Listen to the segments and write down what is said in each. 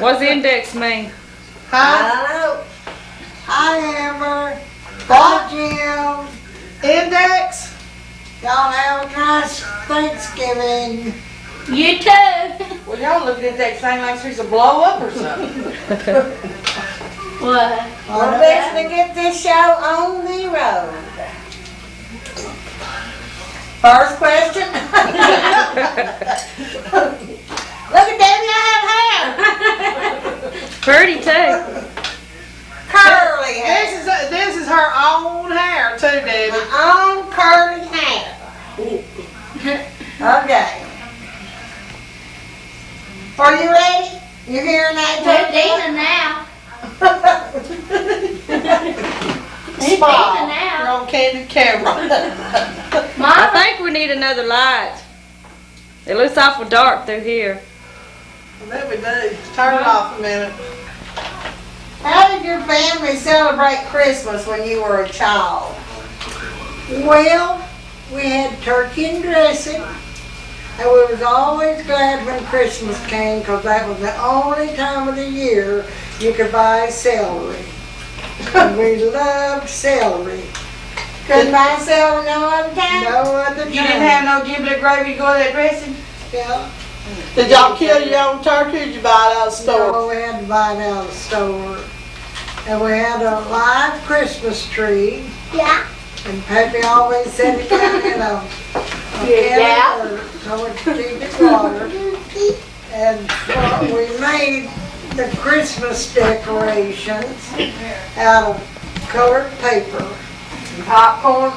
What's index mean? Huh? Hi, Amber. Bye, Jim. Index? Y'all have a nice Thanksgiving. You too. Well, y'all looking at that thing like she's a blow up or something. What? We're fixing to get this show on the road. First question. Look at Debbie, I have hair. Pretty too. Curly hair. This is her own hair too, Debbie. My own curly hair. Okay. Are you ready? You hearing that, We're Debbie? dinner now. It's Smile. dinner now. You're on candid camera. I Mama, think we need another light. It looks awful dark through here. That we do. Turn it off a minute. How did your family celebrate Christmas when you were a child? Well, we had turkey and dressing. And we was always glad when Christmas came because that was the only time of the year you could buy celery. And we loved celery. Couldn't buy celery no other time? No other time. You didn't have no giblet gravy to go with that dressing? Yeah. Did y'all kill your own turkey or did you buy it out of the store? No, we had to buy it out of the store. And we had a live Christmas tree. yeah. And Peppy always said it down in a can of water so we could keep it watered. And we made the Christmas decorations out of colored paper. Popcorn?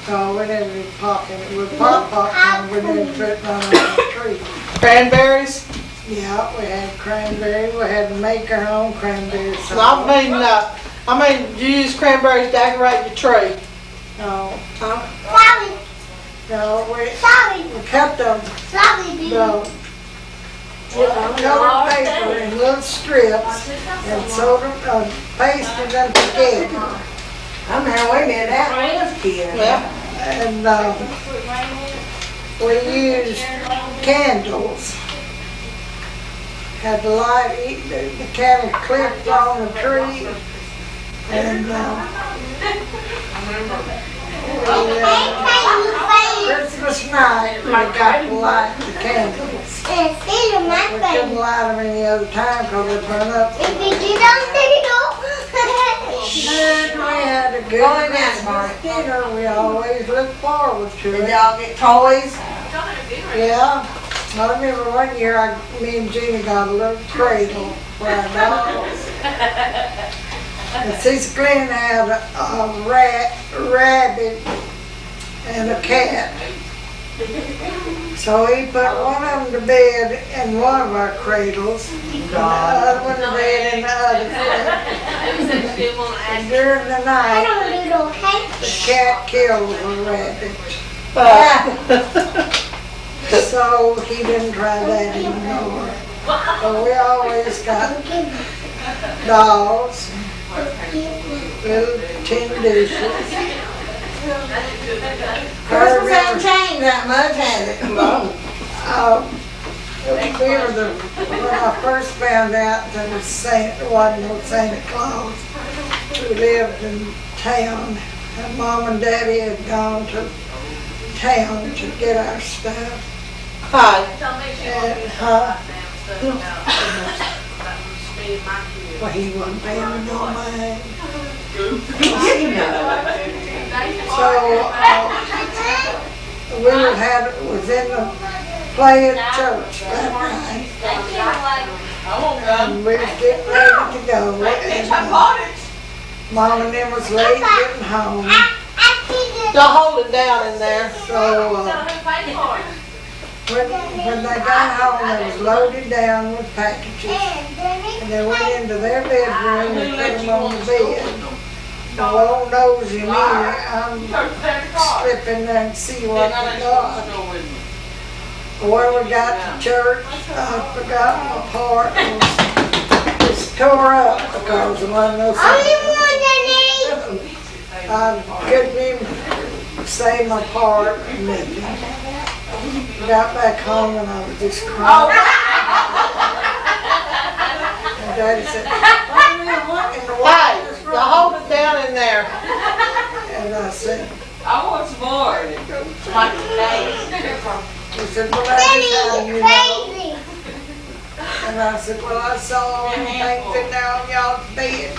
So we didn't do popcorn. It was popcorn. We didn't put none on the tree. Cranberries? Yeah, we had cranberry. We had to make our own cranberry I sauce. mean, you use cranberries to decorate your tree. No, Sorry, no, we sorry, cut them. sorry, dude. No. Colored paper in little strips and sewed them, pasted them together. I'm here, wait a minute, that was kid. Yeah. And we used candles. Had the light, the candle clipped on the tree. And Christmas night, we got to light the candles. We couldn't light them any other time because they'd burn up. If you don't And we had a good Christmas dinner. We always look forward to Did it. y'all get toys? Yeah. I remember one year me and Gina got a little cradle for our dogs. And Cece Glenn had a rabbit, and a cat. So he put one of them to bed in one of our cradles, and the other one to bed in the other cradle. And during the night, the cat killed the rabbit. So he didn't try that anymore. So we always got dolls, little tin dishes. Christmas hasn't changed that much, has it? When I first found out there wasn't no Santa Claus, we lived in town, and Mom and Daddy had gone to town to get our stuff. Hi. Well, he wasn't paying no mind. So we was in the play at church that night, and we was getting ready to go. And, Mom and them was late getting home, Y'all hold it down in there. so when they got home, they was loaded down with packages, and they went into their bedroom and put them on the bed. No old nosy me, I'm slipping there and see what we got. When we got to church, I forgot my part. It was tore up because there wasn't no I couldn't even say my part or nothing. Got back home and I was just crying. Daddy said, what in the world Hey, is y'all wrong? hold it down in there. And I said, I want some more. Like days. he said, well, that's just how you know. Crazy. And I said, well, I saw all the things in there on y'all's bed.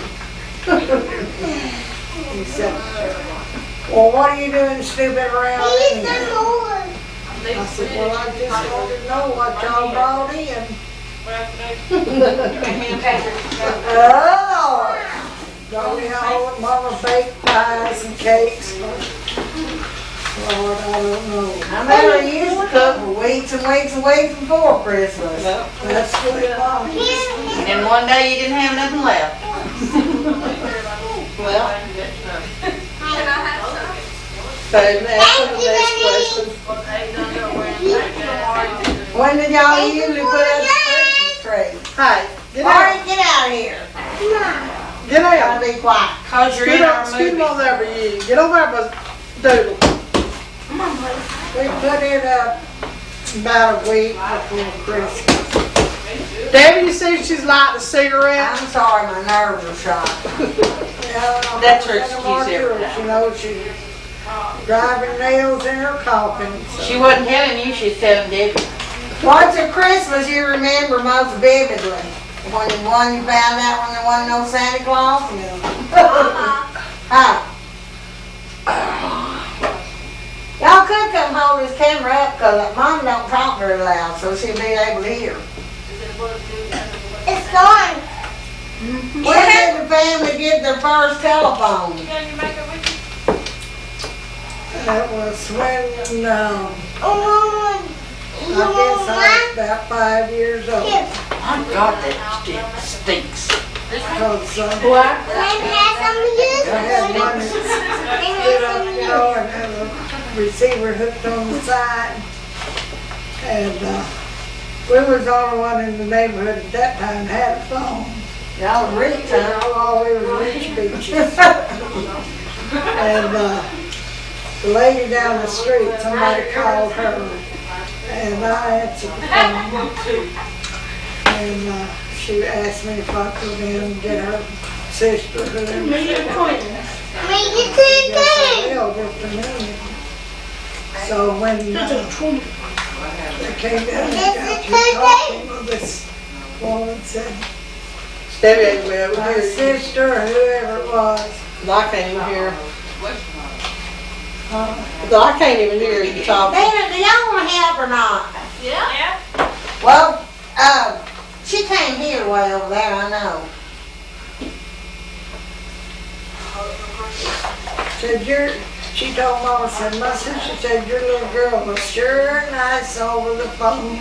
He said, well, what are you doing stupid around He's in the here? Lord. I said, well, I just wanted to know what y'all brought in. Oh, don't you know, Mama baked pies and cakes. Lord, I don't know. I remember you used to cook for weeks and weeks and weeks before Christmas. That's what Mama used to do. And one day you didn't have nothing left. Well, Okay, now for the next question. When did y'all usually put up the Christmas tree? Hey, get Marty, out. get out of here. Get out. Gotta be quiet. cause you're in our Scoot movie. on over you. Get over there, Doodle. Come on, buddy. We put it up about a week before Christmas. Debbie, you see she's lighting a cigarette? I'm sorry, my nerves are shot. Yeah, That's her I'm excuse more to every it. You know, she's driving nails in her coffin. So. She wasn't telling you, she's telling Debbie. What's a Christmas you remember most vividly? When you found out when there wasn't no Santa Claus? Huh? Y'all could come hold this camera up because Mom don't talk very loud, so she'll be able to hear. It's gone. When did the family get their first telephone? That was when, Oh, I guess I was about 5 years old. My God, that stinks. Because What? When has some I had one use? that stood up, you know, and had a receiver hooked on the side. And we was the only one in the neighborhood at that time that had a phone. Y'all was rich, You huh? know, all we were rich bitches. And the lady down the street, somebody called her, and I answered the phone. And she asked me if I could in and get her sister, whoever. Me, you too. Yes, I will, just a minute. So when they came down and got to talking, well, this woman said, Debbie, we my sister, or whoever it was, I can't even hear. I can't even hear you talking. Dana, do y'all want to help or not? Yeah. Well, she can't hear way over there, I know. said, she told Mama, said, my sister said, your little girl was sure nice over the phone.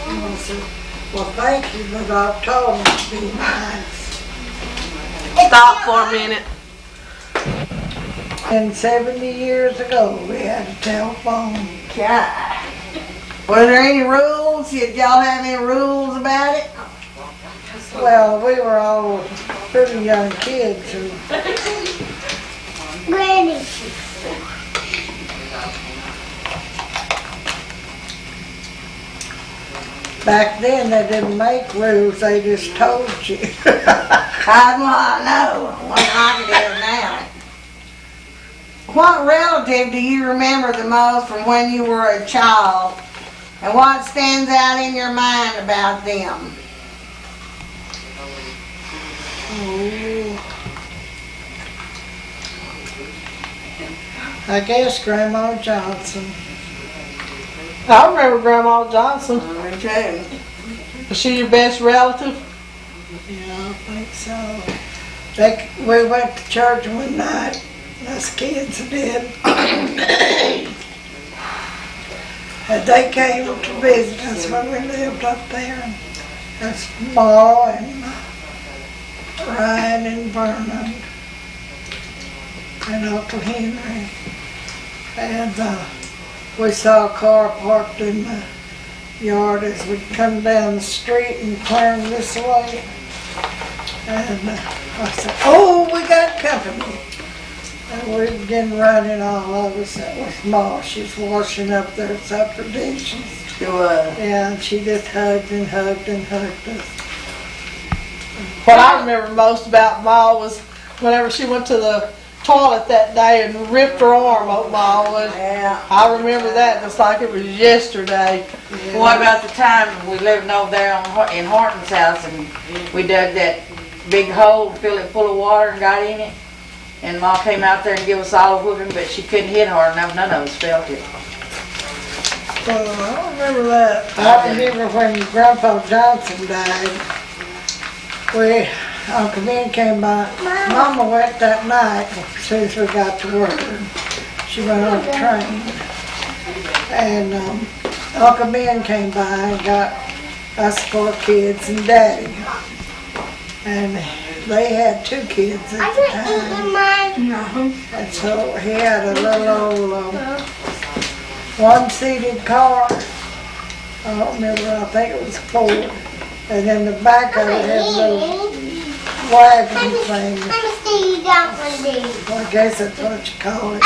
Mama said, well, thank you, but I've told her to be nice. Stop for a minute. And 70 years ago, we had a telephone. God. Were there any rules? Did y'all have any rules about it? Well, we were all pretty young kids. And Granny. back then, they didn't make rules, they just told you. I know. What I can do now. What relative do you remember the most from when you were a child? And what stands out in your mind about them? I guess Grandma Johnson. I remember Grandma Johnson. Me too. Was she your best relative? Yeah, I think so. We went to church one night, us kids did. And they came to visit us when we lived up there. And that's Ma and Ryan and Vernon and Uncle Henry. And we saw a car parked in the yard as we come down the street and turn this way. And I said, oh, we got company. And we began running all of us. That was Ma. She's washing up their supper dishes. She was. Yeah, and she just hugged and hugged and hugged us. What I remember most about Ma was whenever she went to the toilet that day and ripped her arm open. Yeah. I remember that just like it was yesterday. What about the time we lived over there in Horton's house and we dug that big hole, filled it full of water and got in it? And Ma came out there and gave us all a whooping, but she couldn't hit hard enough. None of us felt it. I don't remember that. I remember when Grandpa Johnson died, Uncle Ben came by. Mama went that night as soon as we got to work. She went on the train. And Uncle Ben came by and got us 4 kids and Daddy. And they had 2 kids at the time. And so he had a little old one-seated car. I don't remember, I think it was Ford. And in the back of it had a little wagon thing. Let me see you got one of these. Well, I guess that's what you call it.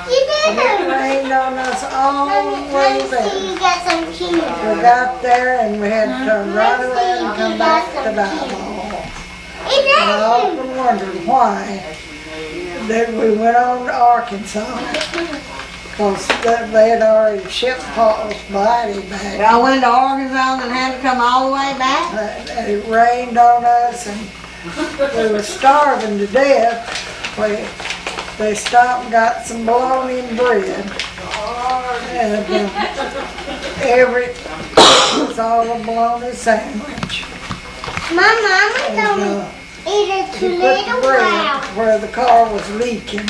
You And it did. rained on us all the Let way me see there. you got some keys. We got there and we had to turn right around and come back to the hall. And I often wondered why that we went on to Arkansas. Because they had already shipped Paul's body back. Y'all went to Arkansas and had to come all the way back? And it rained on us and we were starving to death. They stopped and got some bologna and bread. And every was all a bologna sandwich. My mama told me And eat it too he put little the bread while. where the car was leaking.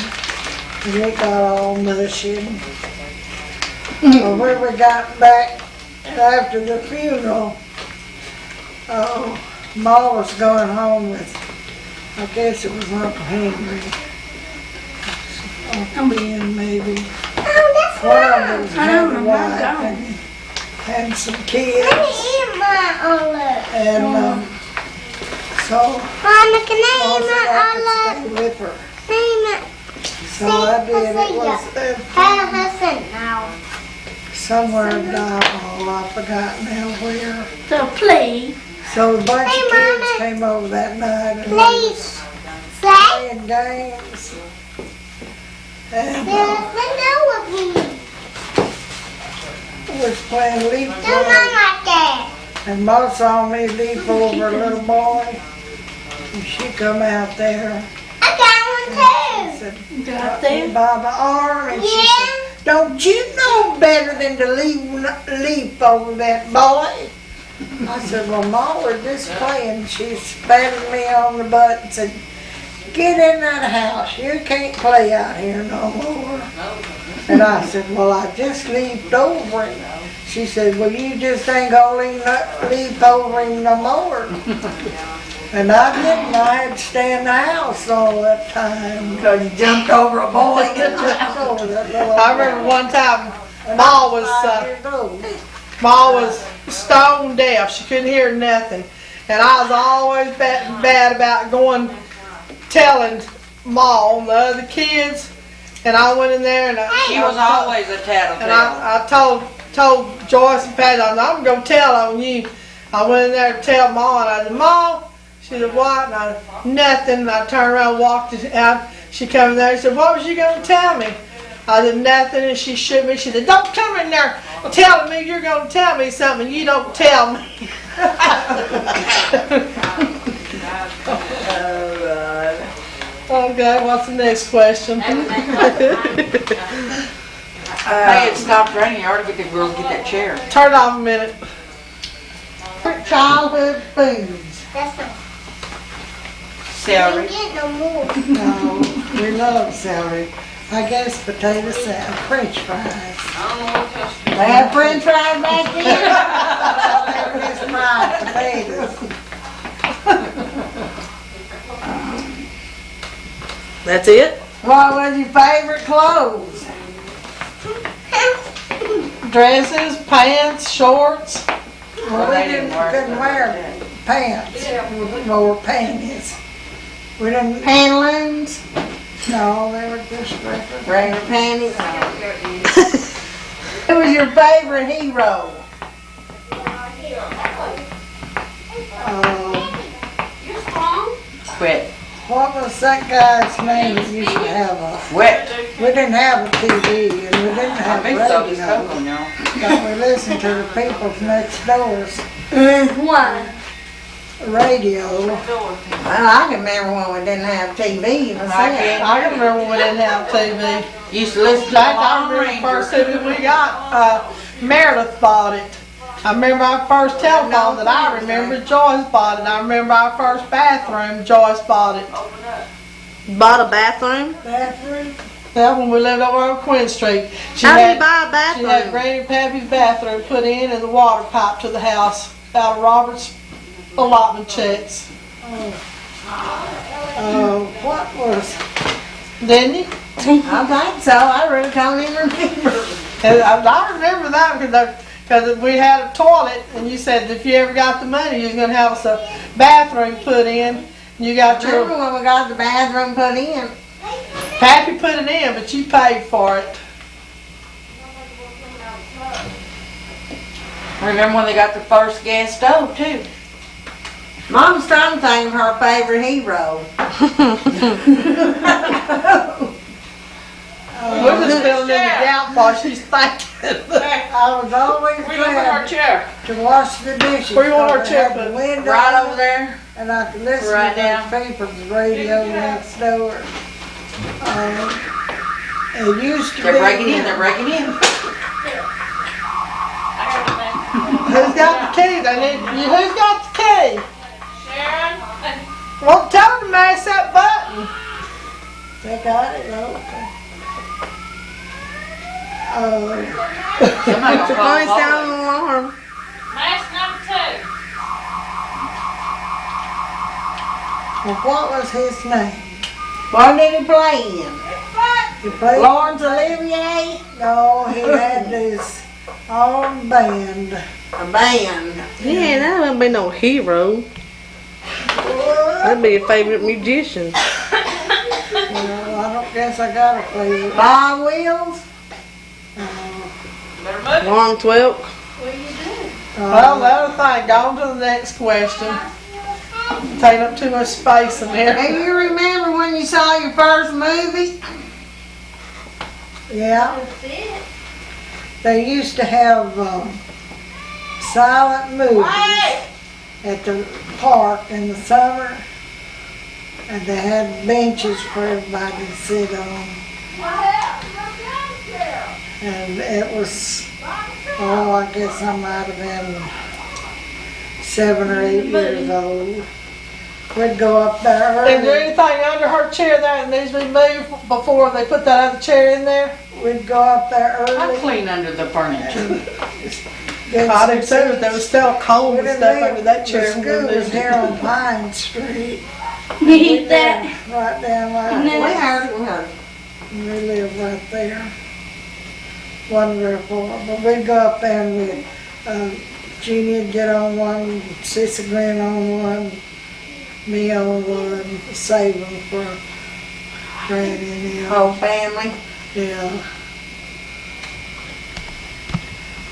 And it got all mushy. Well, when we got back after the funeral, Ma was going home with, I guess it was Uncle Henry. Uncle Ben, maybe. Oh, that's One of mine. them was had a wife and some Let me kids. eat my olive. And so Mama, can I Ma eat said my I olive? could stay with her. Name it. So I did. It was Listen now. somewhere in Dial, I forgot now where. So please, So a bunch Hey, of kids Mama. came over that night and please say playing games. And yes and no with me. was playing leap Do not over. like that. And Ma saw me leap over a little boy. And she come out there. I got one and too. said, "Got me by the arm." And she Yeah. said, "Don't you know better than to leap over that boy?" I said, "Well, Ma, we're just playing." She patted me on the butt and said, "Get in that house. You can't play out here no more." And I said, "Well, I just leaped over him." She said, "Well, you just ain't gonna leap over him no more." And I didn't. I had to stay in the house all that time. Because you jumped over a boy. I remember one time Ma was stone deaf. She couldn't hear nothing. And I was always bad about telling Ma and the other kids. And I went in there and She was always a tattletale. I told Joyce and Patty, I'm going to tell on you. I went in there to tell Ma, and I said, "Ma," she said, "What?" And I said, "Nothing." And I turned around and walked out. She came in there and said, "What was you going to tell me?" I said, "Nothing." And she shook me. She said, "Don't come in there telling me you're going to tell me something you don't tell me." Okay, what's the next question? Hey, it stopped raining. You ought to get the girls to get that chair. Turn it off a minute. Childhood foods. That's what. Celery. You get no more. No, we love celery. I guess potato salad, French fries. They had French fries back then? French fried potatoes. That's it? What was your favorite clothes? Dresses, pants, shorts. Well, we they didn't wear couldn't wear pants. We wore panties. We didn't, Pantaloons? no, they were just regular. Regular panties? Who was your favorite hero? Wet. What was that guy's name that used to have a, Wet. we didn't have a TV and we didn't I have think so, just radio, cocoa, y'all. but we listened to the people from next door's Why? radio. Well, I can remember when we didn't have TV myself. I can remember when we didn't have TV. Used to listen In to the fact, I Lone remember the first Ranger. TV we got, Meredith bought it. I remember our first telephone that I remember, Joyce bought it. I remember our first bathroom, Joyce bought it. Bought a bathroom? Bathroom? Yeah, when we lived over on Quinn Street. How did you buy a She had bathroom? Granny and Pappy's bathroom put in and the water pipe to the house out of Robert's allotment checks. What was, Didn't you? I think so. I really don't even remember. And I remember that because we had a toilet and you said if you ever got the money you was going to have us a bathroom put in. You got Remember your, when we got the bathroom put in? Pappy put it in but you paid for it. I remember when they got the first gas stove too. Mom's trying to think of her favorite hero. We're just filling in the gap while she's thinking. I was always glad chair? to wash the dishes. Where you want our 'cause I chair had the put? window Right over there. and I could listen Right to now. the people's radio next door. It used to They're be. breaking in, they're breaking in. Who's got the key? Who's got the key? Sharon? Well, tell her to mash that button. They got it, okay. Somebody gonna call Noise Paul. down an alarm. Mask number 2. Well, what was his name? What did he play in? He played? Lawrence Olivier? No, he had his own band. A band. Yeah, that wouldn't be no hero. That'd be a favorite musician. Well, I don't guess I got a favorite. Bob Wills? Long 12. Well, the other thing, go on to the next question. Taking up too much space in Do there. you remember when you saw your first movie? Yeah. They used to have silent movies at the park in the summer, and they had benches for everybody to sit on. And it was, I guess I might have been 7 or 8 years old. We'd go up there Is there early. anything under her chair there that needs to be moved before they put that other chair in there? We'd go up there I early. clean under the furniture. get I some did too, but there was still cold We and didn't stuff live- under that chair. The school was here on Pine Street. You eat that? Right down We there. heard it, we heard it. We lived right there. Wasn't very far, but we'd go up there and we'd, Jeannie'd get on one, Sissy Glenn on one, me on one, save them for Granny and them. Whole family. Yeah.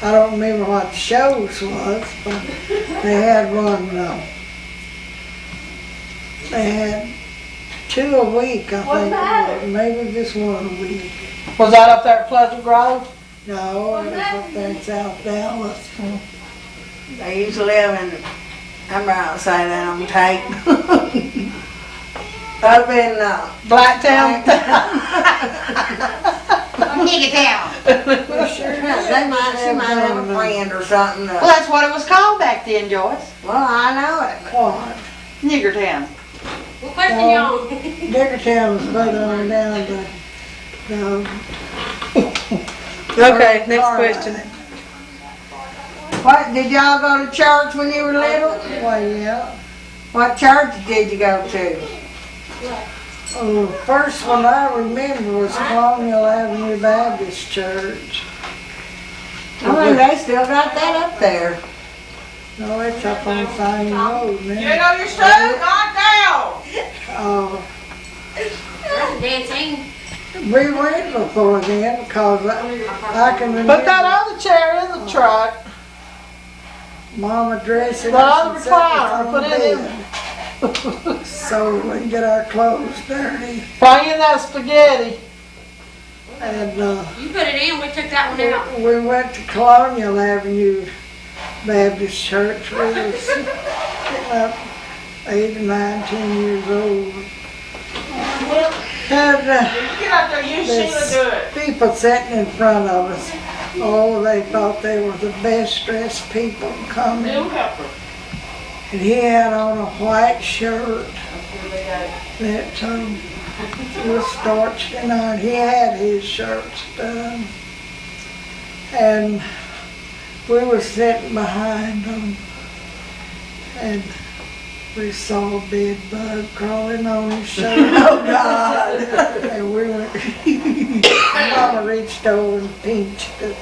I don't remember what the shows was, but they had one, they had 2 a week, I think it was, maybe just 1 a week. Was that up there at Pleasant Grove? No, it was up there in South Dallas. They used to live in, I'm about to say that on tape. Up in, Blacktown? Nigga town. she might have a friend or something. Well, that's what it was called back then, Joyce. Well, I know it. What? Nigger town. What question y'all? Dickertown was further on down the Okay, next question. What, did y'all go to church when you were little? Well, yeah. What church did you go to? Oh, the first one I remember was Colonial Avenue Baptist Church. I think they still got that up there. No, it's up on Fine Road now. know your shoes, not down! Dancing. We went before then because I can remember Put that other chair in the truck. Mama dressing The us other and sitting recliner, on put the it in. bed. so we can get our clothes dirty. Fry in that spaghetti. And You put it in, we took that one out. we went to Colonial Avenue Baptist Church. We was about 8 or 9, 10 years old. And Get out there, you there's Sheila do it. people sitting in front of us. Oh, they thought they were the best dressed people coming. Bill Pepper. And he had on a white shirt that was starched and on. He had his shirts done. And we were sitting behind him. And we saw a bed bug crawling on his shirt. Oh God! And we went, Mama reached over and pinched it.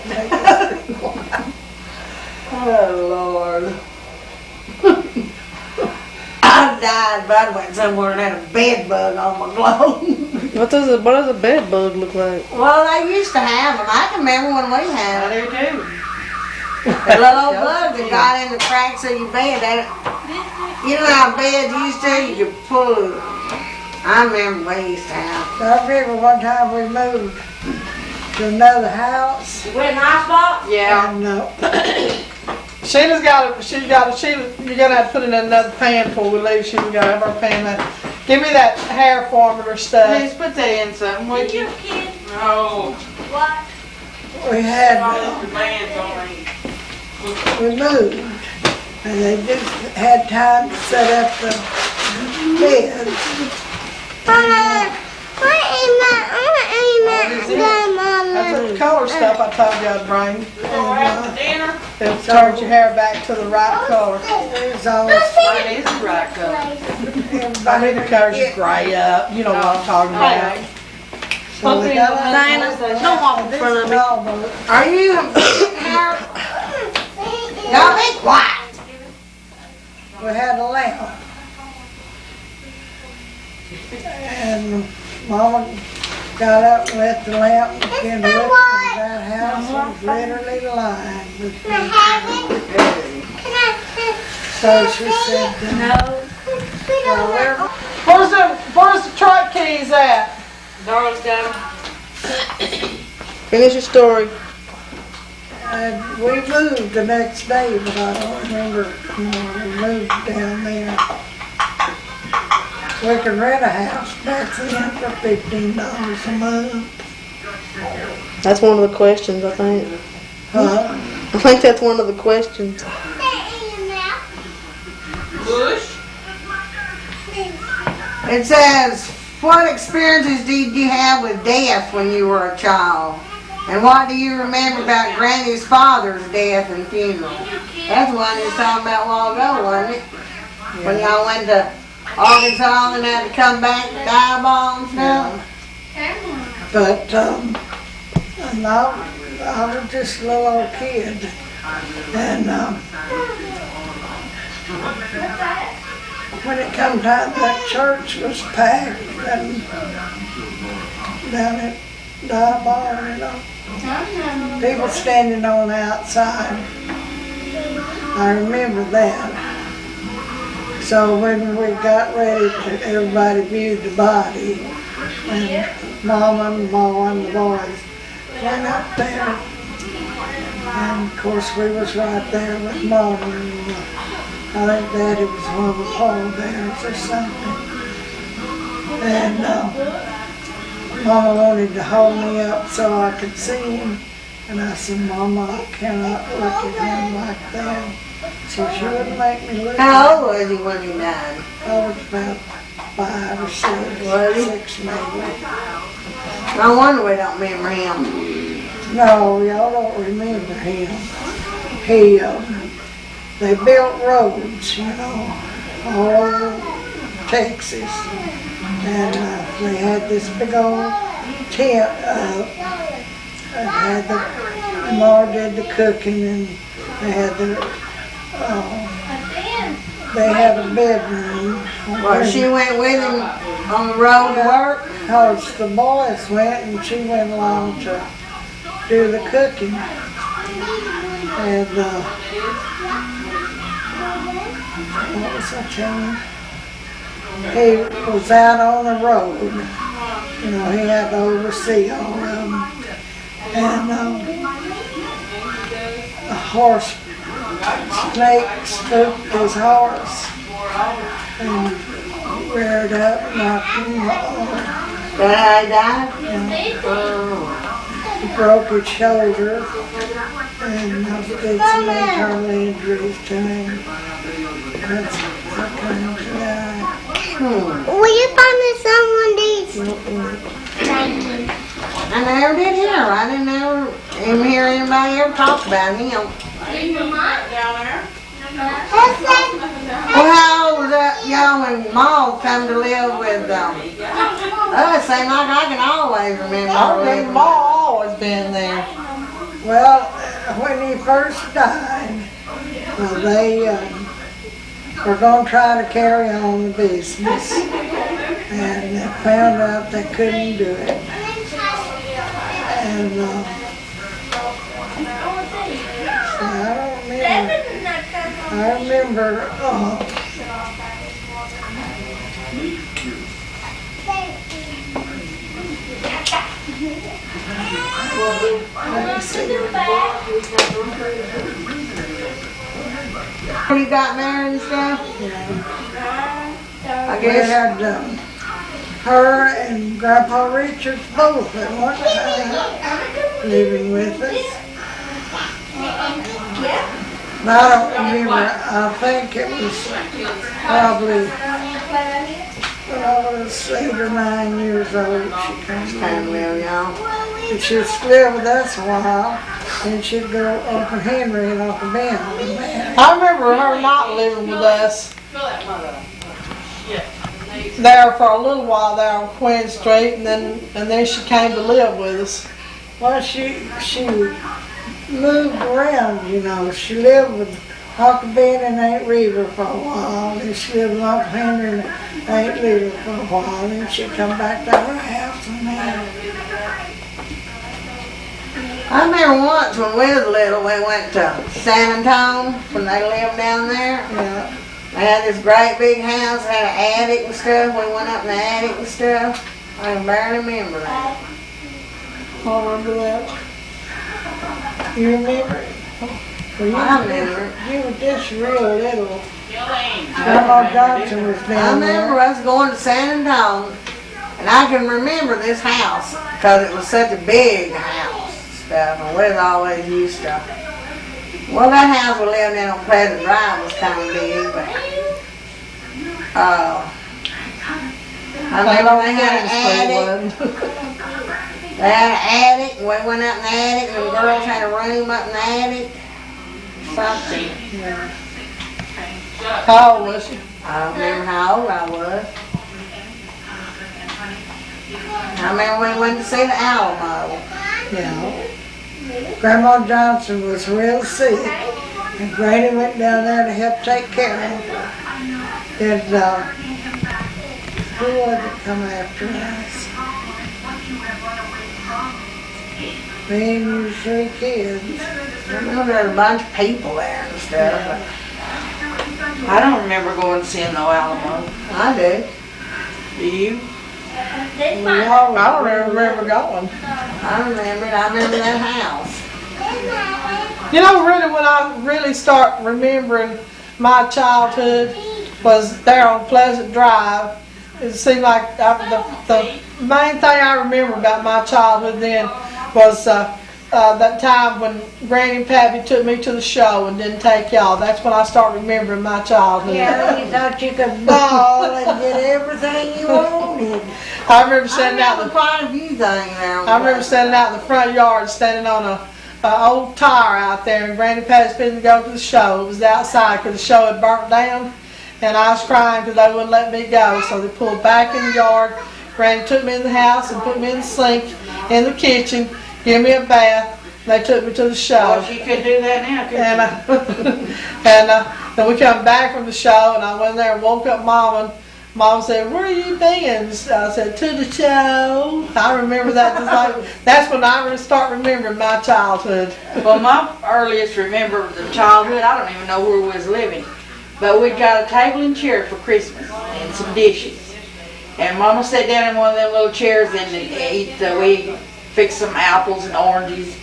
Oh Lord. I died, but I went somewhere and had a bed bug on my glove. What does a bed bug look like? Well, they used to have them. I can remember when we had them. do too. The little old bug that got in the cracks of your bed. You know how beds used to? You could pull. I remember we used to have. I remember one time we moved to another house. Wet nice box? Yeah. And Sheila's got Sheila, you're gonna have to put it in another pan before we leave. She's gonna have her pan there. Give me that hair formula stuff. Please put that in something, would you? Kid. No. What? we had, Man's on me. we moved. And they just had time to set up the bed. That's the color stuff I told you I'd bring. Go after dinner. It turns your hair back to the right color. There's always It is the right color. I everybody. mean the colors you gray up. You know what I'm talking about. So we got Dana, don't walk in front of me. almost. Are you? Y'all be quiet. We had a lamp. And Mama got up and lit the lamp and began to look at that house. It was literally lined with people. So she said, No. Where's the truck keys at? Darla's got 'em. Finish your story. and we moved the next day, but I don't remember, we moved down there. We could rent a house back then for $15 a month. That's one of the questions, I think. Huh? I think that's one of the questions. Bush? It says, what experiences did you have with death when you were a child? And what do you remember about Granny's father's death and funeral? That's the one you was talking about a while ago, wasn't it? When y'all went to Arkansas and had to come back to Diaball and stuff? But, and I was just a little old kid. And, when it come time, that church was packed and down at Diaball, you know. People standing on the outside. I remember that. So when we got ready to, everybody viewed the body, and Mama and Ma and the boys went up there. And of course we was right there with Mama, and I think Daddy was one of the pallbearers or something. And Mama wanted to hold me up so I could see him. And I said, Mama, I cannot look at him like that. So she wouldn't make me look. How old was he when he died? I was about 5 or 6, 6 maybe. No wonder we don't remember him. No, y'all don't remember him. He, they built roads, you know, all over Texas. And they had this big old tent up. And had the, Ma did the cooking, and they had they had a bedroom. Well, she went with him on the road to work. Because the boys went and she went along to do the cooking. And what was I telling you? he was out on the road. You know, he had to oversee all of them. And a horse, snake spooked his horse and reared up and knocked him over. That I died? He broke his shoulder and did some internal injuries to him. That's what kind of guy. Will you find me some of these? Thank you. I never did hear him. I didn't ever even hear anybody ever talk about him. Well, how old was that y'all when Mom come to live with them? It seemed like I can always remember I her remember living. Ma always been there. Well, when he first died, they were going to try to carry on the business, and they found out they couldn't do it. And I don't remember. I remember. You got married and stuff? I We guess. had her and Grandpa Richard both at one time living with us. But I don't remember. I think it was probably when I was 8 or 9 years old. She came Kind of in. live, y'all. And she'd live with us a while. Then she'd go Uncle Henry and Uncle Ben. I remember her not living with us there for a little while there on Queen Street, and then she came to live with us. Well, she moved around, you know. She lived with Uncle Ben and Aunt Reaver for a while, and she lived with Uncle Henry and Aunt Reaver for a while, and she'd come back to her house and then. I remember once when we was little, we went to San Antonio when they lived down there. Yeah. They had this great big house, had an attic and stuff. We went up in the attic and stuff. I can barely remember that. I remember that. You remember it? Well, I remember it. you were just real little. Grandma Johnson was I down remember there. us going to San Antonio, and I can remember this house because it was such a big house and stuff, and we was always used to. Well, that house we lived in on Pleasant Drive was kind of big, but I remember they had an attic. They had an attic, and we went up in the attic, and the girls had a room up in the attic. Something. How old was she? I don't remember how old I was. I remember we went to see the Alamo. Yeah. Grandma Johnson was real sick, and Granny went down there to help take care of her. And who was it come after us? Me and you 3 kids. I remember there was a bunch of people there and stuff. I don't remember going to see no Alamo. But I do. Do you? I don't remember going. I remember it. I remember that house. You know, really, when I really start remembering my childhood was there on Pleasant Drive. It seemed like the main thing I remember about my childhood then was that time when Granny and Pappy took me to the show and didn't take y'all. That's when I start remembering my childhood. Yeah, you thought you could ball and get everything you wanted. I remember standing out I the quite a few things there. I remember standing out in the front yard, standing on a old tire out there, and Granny Pat's been to go to the show. It was outside because the show had burnt down, and I was crying because they wouldn't let me go. So they pulled back in the yard. Granny took me in the house and put me in the sink in the kitchen, gave me a bath. They took me to the show. Well, she could do that now, couldn't And then we come back from the show, and I went there and woke up Mom, and Mom said, "Where you been?" I said, "To the show." I remember that. Just like, that's when I really start remembering my childhood. Well, my earliest remember of the childhood, I don't even know where we was living. But we got a table and chair for Christmas and some dishes. And Mama sat down in one of them little chairs and we fixed some apples and oranges,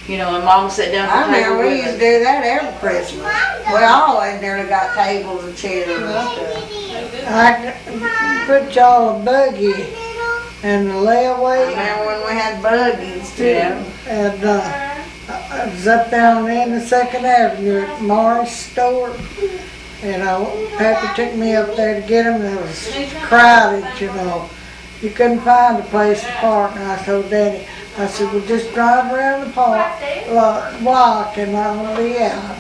you know, and Mama sat down I at the table remember we with used to us. do that every Christmas. We always nearly got tables and chairs and stuff. I put y'all a buggy and the layaway, Remember when we had buggies too? Yeah. and I was up down in the 2nd Avenue at Morris store. And Pappy took me up there to get them. It was crowded, you know. You couldn't find a place to park. And I told Daddy, I said, we'll just drive around the block and I'll be out.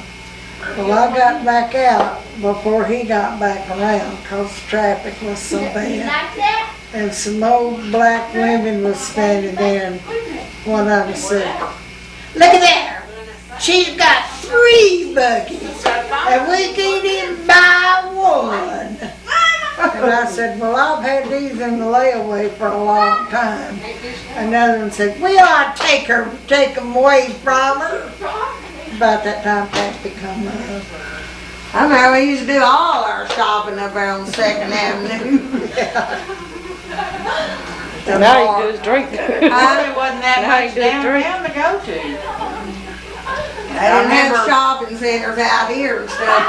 Well, I got back out before he got back around because the traffic was so bad. And some old black women was standing there, and one of them said, look at there. She's got 3 buggies, and we can't even buy one. And I said, well, I've had these in the layaway for a long time. Another one said, we ought to take them away from her. About that time, Pappy come up. I remember we used to do all our shopping up there on 2nd Avenue. Now you just drink. There wasn't that Now much you just drink. downtown to go to. They didn't have shopping centers out here and stuff.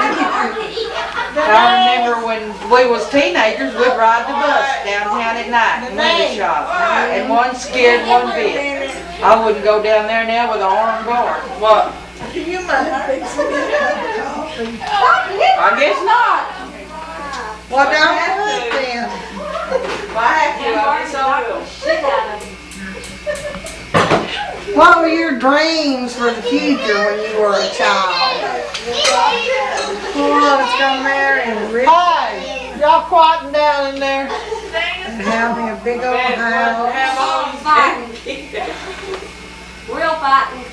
I remember when we was teenagers, we'd ride the bus downtown at night and window shop. And one scared one bit. I wouldn't go down there now with an armed guard. What? You might fix me a cup of coffee. I guess not. Well, don't do it then. If I have to, I guess I will. What were your dreams for the future when you were a child? Oh, I was gonna marry a rich Hey, y'all quieting down in there. and have me a big old house. Fighting. Real fighting.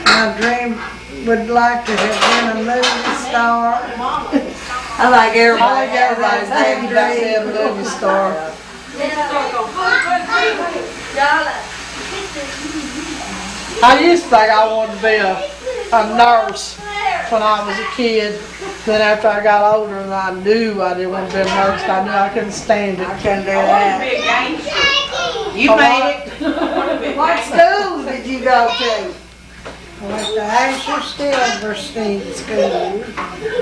My dream would like to have been a movie star. I like everybody's dream to be a movie star. I used to think I wanted to be a nurse when I was a kid. Then after I got older and I knew I didn't want to be a nurse, I knew I couldn't stand I it. couldn't do that. You made it. What schools did you go to? I went to Asher Silverstein School.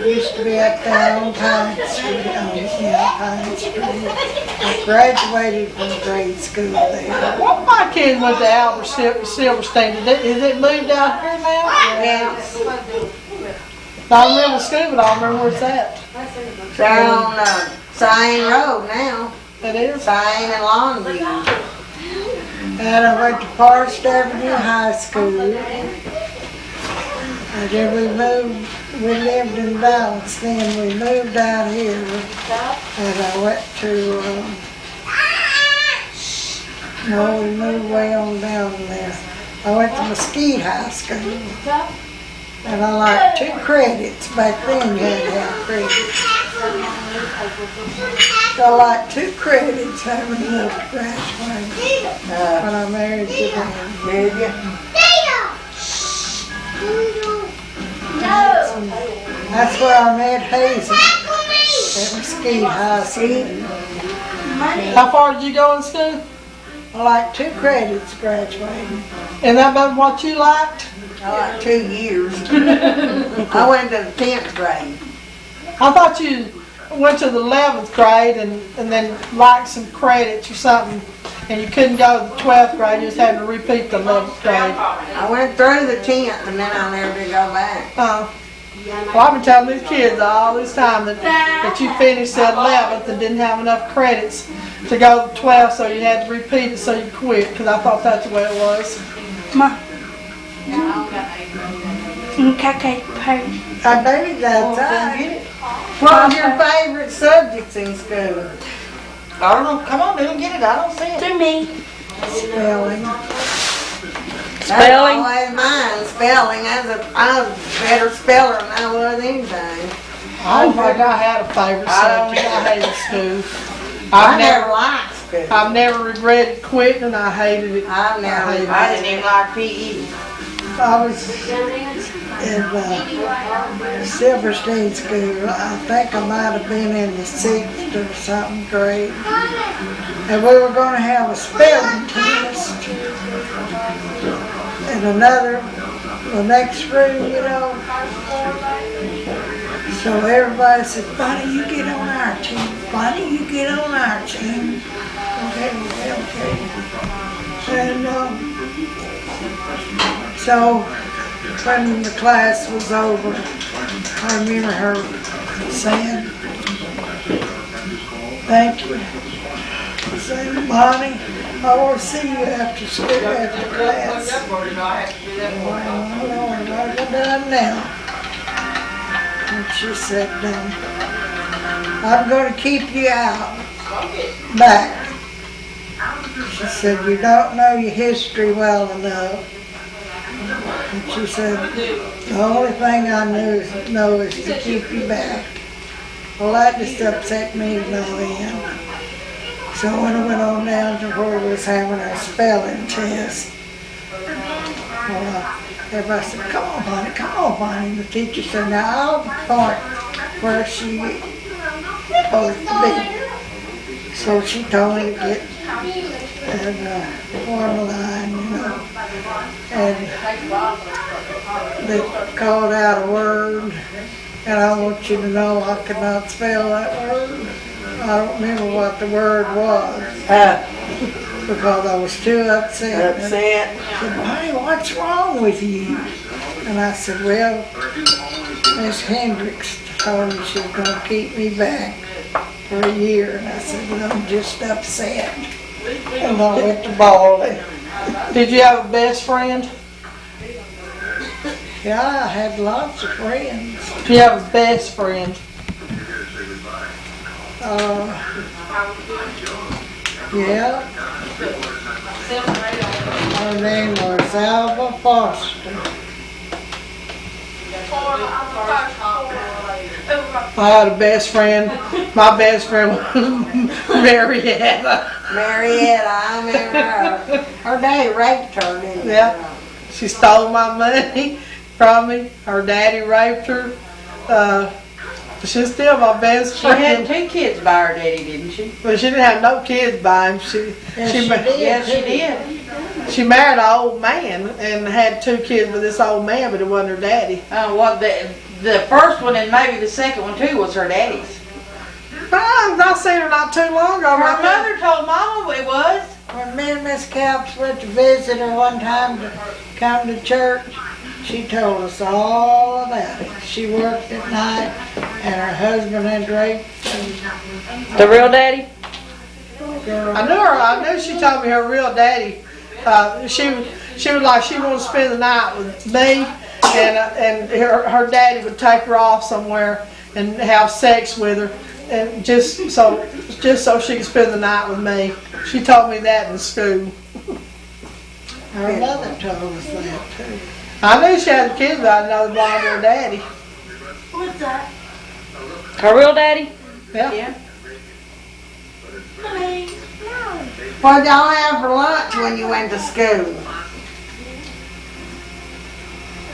Used to be up there on Pine Street. Pine Street. I graduated from grade school there. Well, my kids went to Albert Silverstein. Is it moved out here now? Yes. I remember the school, but I don't remember where it's at. They're on Sane Road now. It is? Sane and Longview. And I went to Forest Avenue High School. And then we lived in Dallas then. We moved out here. And I went to, no, we moved way on down there. I went to Mesquite High School. And I liked 2 credits. Back then you had to have credits. So I liked 2 credits having enough to graduate when I married to them. Did you? That's where I met Hazel at Mesquite High School. How far did you go in school? I liked 2 credits graduating. And that about what you liked? I like 2 years. I went to the 10th grade. I thought you went to the 11th grade and then liked some credits or something, and you couldn't go to the 12th grade, you just had to repeat the 11th grade. I went through the 10th and then I never did go back. Well, I've been telling these kids all this time that you finished the 11th and didn't have enough credits to go to the 12th, so you had to repeat it so you quit, because I thought that's the way it was. I dated outside. What was your favorite subjects in school? I don't know. Come on, dude, get it. I don't see it. To me. Spelling. That's always mine, spelling. I was a better speller than I was anything. I don't think I had a favorite subject. I hated school. I never liked school. I've never regretted quitting, and I hated it. I've never I hated I didn't even like PE. I was in Silverstein School. I think I might have been in the 6th or something grade. And we were going to have a spelling test. In the next room, you know. So everybody said, Bonnie, you get on our team. Bonnie, you get on our team. Okay. And so when the class was over, I remember her saying, thank you. Saying, Bonnie, I want to see you after school, after class. Well, Lord, what have I done now? And she said, I'm going to keep you out back. She said, you don't know your history well enough. And she said, the only thing I know is to keep you back. Well, that just upset me to no end. So when I went on down to where we was having our spelling test, everybody said, come on, Bonnie. And the teacher said, now I'll point where she's supposed to be. So she told me to get and form a line, you know. And they called out a word, and I want you to know I could not spell that word. I don't remember what the word was because I was too upset. I said, Bonnie, what's wrong with you? And I said, well, Miss Hendricks told me she was going to keep me back for a year. And I said, well, I'm just upset. And I went to bawling. Did you have a best friend? Yeah, I had lots of friends. Did you have a best friend? Yeah. Her name was Alva Foster. I had a best friend. My best friend was Marietta. Marietta, I remember her. Her daddy raped her, didn't he? Yeah. She stole my money from me. Her daddy raped her. She's still my best She had friend. 2 kids by her daddy, didn't she? But she didn't have no kids by him. She did. She married an old man and had 2 kids with this old man, but it wasn't her daddy. Well, the first one and maybe the second one too was her daddy's. I seen her not too long ago. Her mother told Mama it was. When me and Miss Caps went to visit her one time to come to church, she told us all about it. She worked at night and her husband had raped The real daddy? her. I knew she told me her real daddy. She was like she wanted to spend the night with me, and her daddy would take her off somewhere and have sex with her, and just so she could spend the night with me. She told me that in school. Her mother told us that too. I knew she had a kid, but I didn't know the blonde her daddy. What's that? Her real daddy? Yeah. What did y'all have for lunch when you went to school?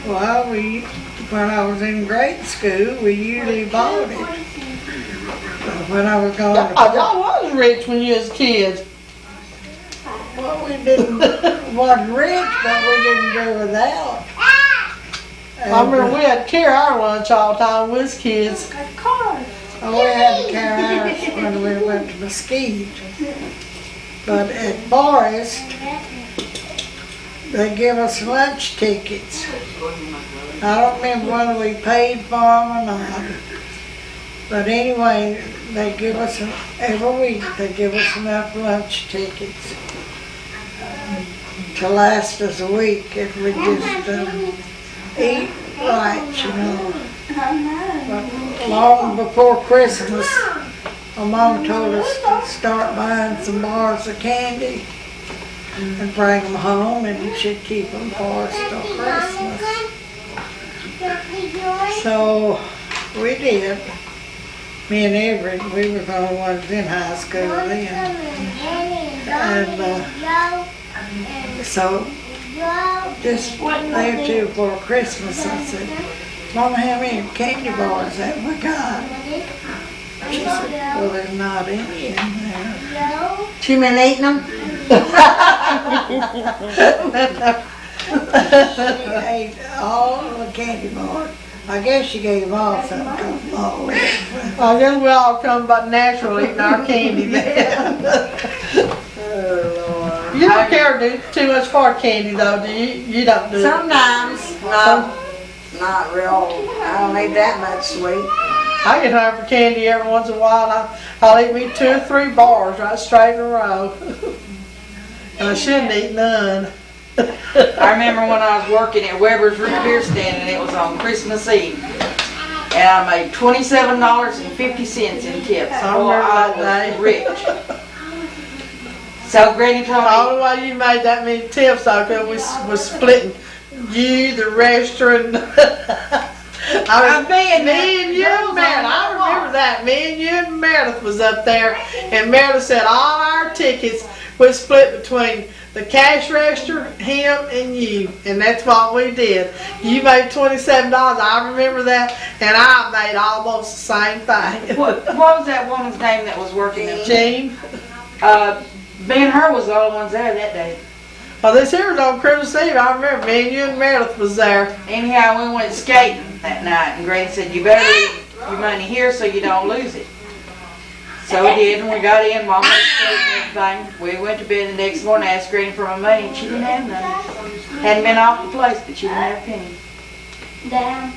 Well, when I was in grade school, we usually bought it. But when I was going to Y'all was rich when you was kids. well, we wasn't rich, but we didn't do without. I remember we had to carry our lunch all the time with us kids. We had to carry ours when we went to Mesquite. But at Forest, they give us lunch tickets. I don't remember whether we paid for them or not. But anyway, they give us, every week, they give us enough lunch tickets to last us a week if we just eat right, you know. But long before Christmas, my mom told us to start buying some bars of candy and bring them home, and she'd keep them for us till Christmas. So we did. Me and Everett, we were the only ones in high school then. And so this day or two before Christmas, I said, Mama, how many candy bars have we got? She said, well, there's not any in there. She been eating them? She ate all the candy bars. I guess she gave off some because all of it. I guess we all come about natural eating our candy then. You don't care too much for candy though, do you? You don't do it. Sometimes. Not real. I don't eat that much sweet. I get hungry for candy every once in a while. I'll eat me 2 or 3 bars right straight in a row. And I shouldn't eat none. I remember when I was working at Weber's Root Beer Stand and it was on Christmas Eve. And I made $27.50 in tips. I Boy, remember I that was rich. So Granny told The me, only way you made that many tips though, cause we was splitting you, the restaurant. Me and you and Meredith. I remember that. Me and you and Meredith was up there, and Meredith said all our tickets was split between the cash register, him, and you, and that's what we did. You made $27. I remember that, and I made almost the same thing. what was that woman's name that was working there? Jean. Me and her was the only ones there that day. Oh, this here was on Christmas Eve. I remember me and you and Meredith was there. Anyhow, we went skating that night, and Granny said, you better leave your money here so you don't lose it. So we did, and we got in, Mama was skating and everything. We went to bed the next morning, asked Granny for my money, and she didn't have none. Hadn't been off the place, but she didn't have a penny. Damn.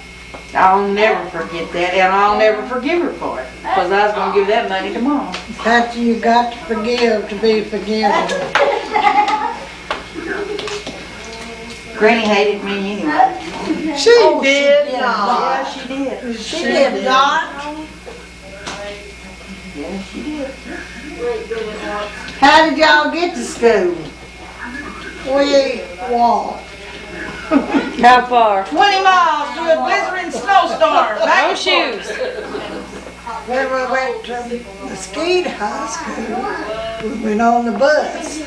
I'll never forget that, and I'll never forgive her for it, because I was going to give that money to Mom. That's you got to forgive to be forgiven. Granny hated me anyway. She did not. Yeah, she did. She did not. Yeah, she did. How did y'all get to school? We walked. How far? 20 miles through a blizzarding snowstorm. No shoes. When we went to the ski high school, we went on the bus.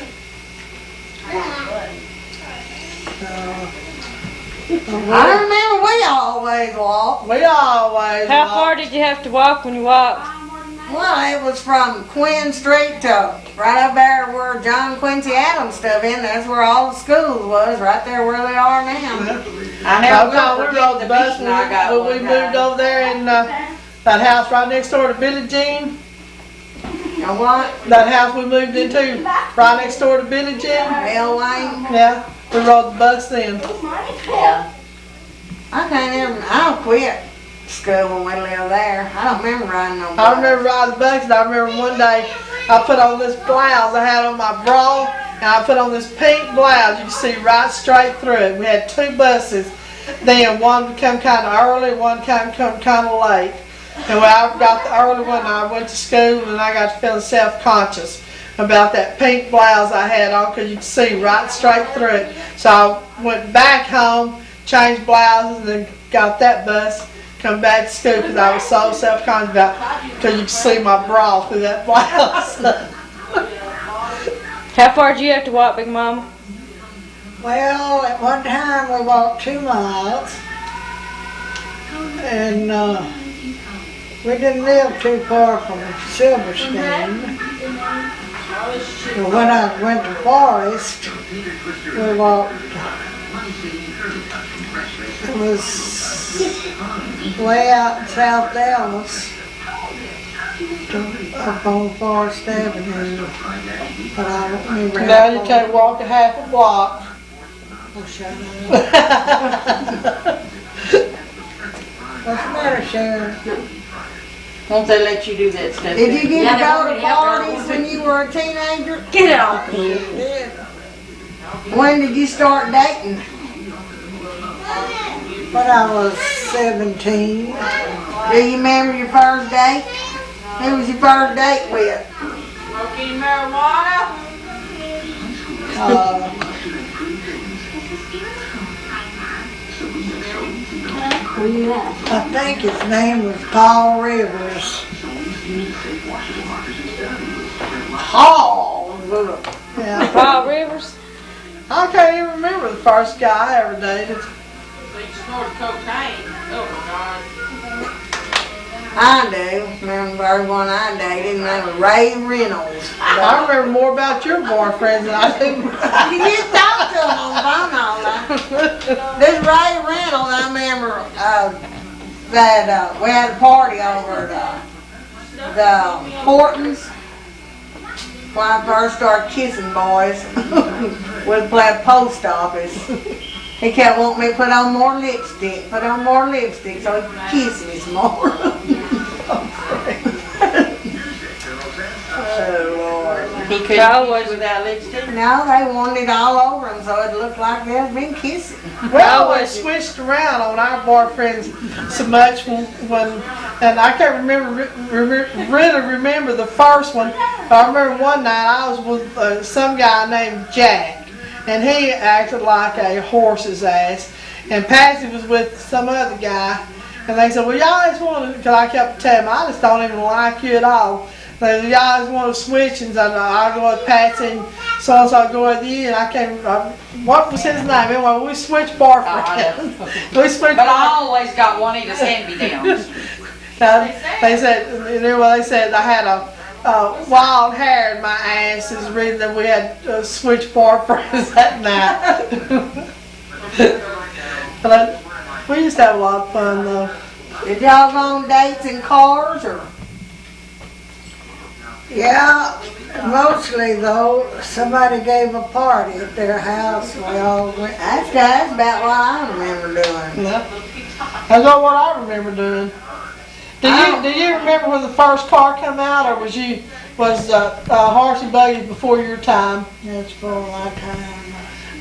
I remember we always walked. We always. How far did you have to walk when you walked? Well, it was from Quinn Street to right up there where John Quincy Adams stuff in. That's where all the schools was, right there where they are now. I never will forget the bus beating I got when we one moved time. over there in that house right next door to Billy Jean. Now what? That house we moved into right next door to Billy Jean. Bell Lane? Yeah, we rode the bus then. I don't quit school when we lived there. I don't remember riding no bus. I remember riding the bus, and I remember one day I put on this blouse I had on my bra, and I put on this pink blouse. You can see right straight through it. We had 2 buses. Then one would come kind of early, one come kind of late. And when I got the early one, I went to school, and I got to feeling self-conscious about that pink blouse I had on, because you could see right straight through it. So I went back home, changed blouses, and then got that bus, come back to school, because I was so self-conscious about it, because you could see my bra through that blouse. How far did you have to walk, Big Mama? Well, at one time we walked 2 miles, and we didn't live too far from Silverstein. But when I went to Forest, we walked. It was way out in South Dallas, up on Forest Avenue. But I don't remember. Now you can't walk a half a block. Oh, shut up. What's the matter, Sharon? Won't they let you do that stuff? Did you get to go to parties when you were a teenager? Get it off me. Yeah. When did you start dating? When I was 17. Do you remember your first date? Who was your first date with? Smoking marijuana? I think his name was Paul Rivers. Paul. Yeah. Paul Rivers? I can't even remember the first guy I ever dated. They snorted cocaine. Oh my God. I do. Remember the first one I dated, and that was Ray Reynolds. I remember more about your boyfriends than I do. You talk to him on the phone all night. This Ray Reynolds, I remember that we had a party over at the Hortons. When I first started kissing boys, we'd play at post office. He kept wanting me to put on more lipstick, so he could kiss me some more. Oh, Lord. He couldn't kiss without lipstick. No, they wanted it all over him, so it looked like they had been kissing. We always switched around on our boyfriends so much when and I can't really remember the first one. But I remember one night I was with some guy named Jack, and he acted like a horse's ass. And Patsy was with some other guy, and they said, "Well, y'all just want to," because I kept telling them, "I just don't even like you at all." They said, "Y'all just want to switch," and so I'll go with Patsy, and so go with you, and I can't. What was his name? Anyway, we switched boyfriends. We switched. But I always got one of his hand-me-downs. They said I had a wild hair in my ass. Is the reason that we had switched boyfriends that night. But we used to have a lot of fun though. Did y'all go on dates in cars or? Yeah, mostly though, somebody gave a party at their house. We all went. That's about what I remember doing. No. That's not what I remember doing. Do you remember when the first car came out, or was horse and buggy before your time? That's for my time.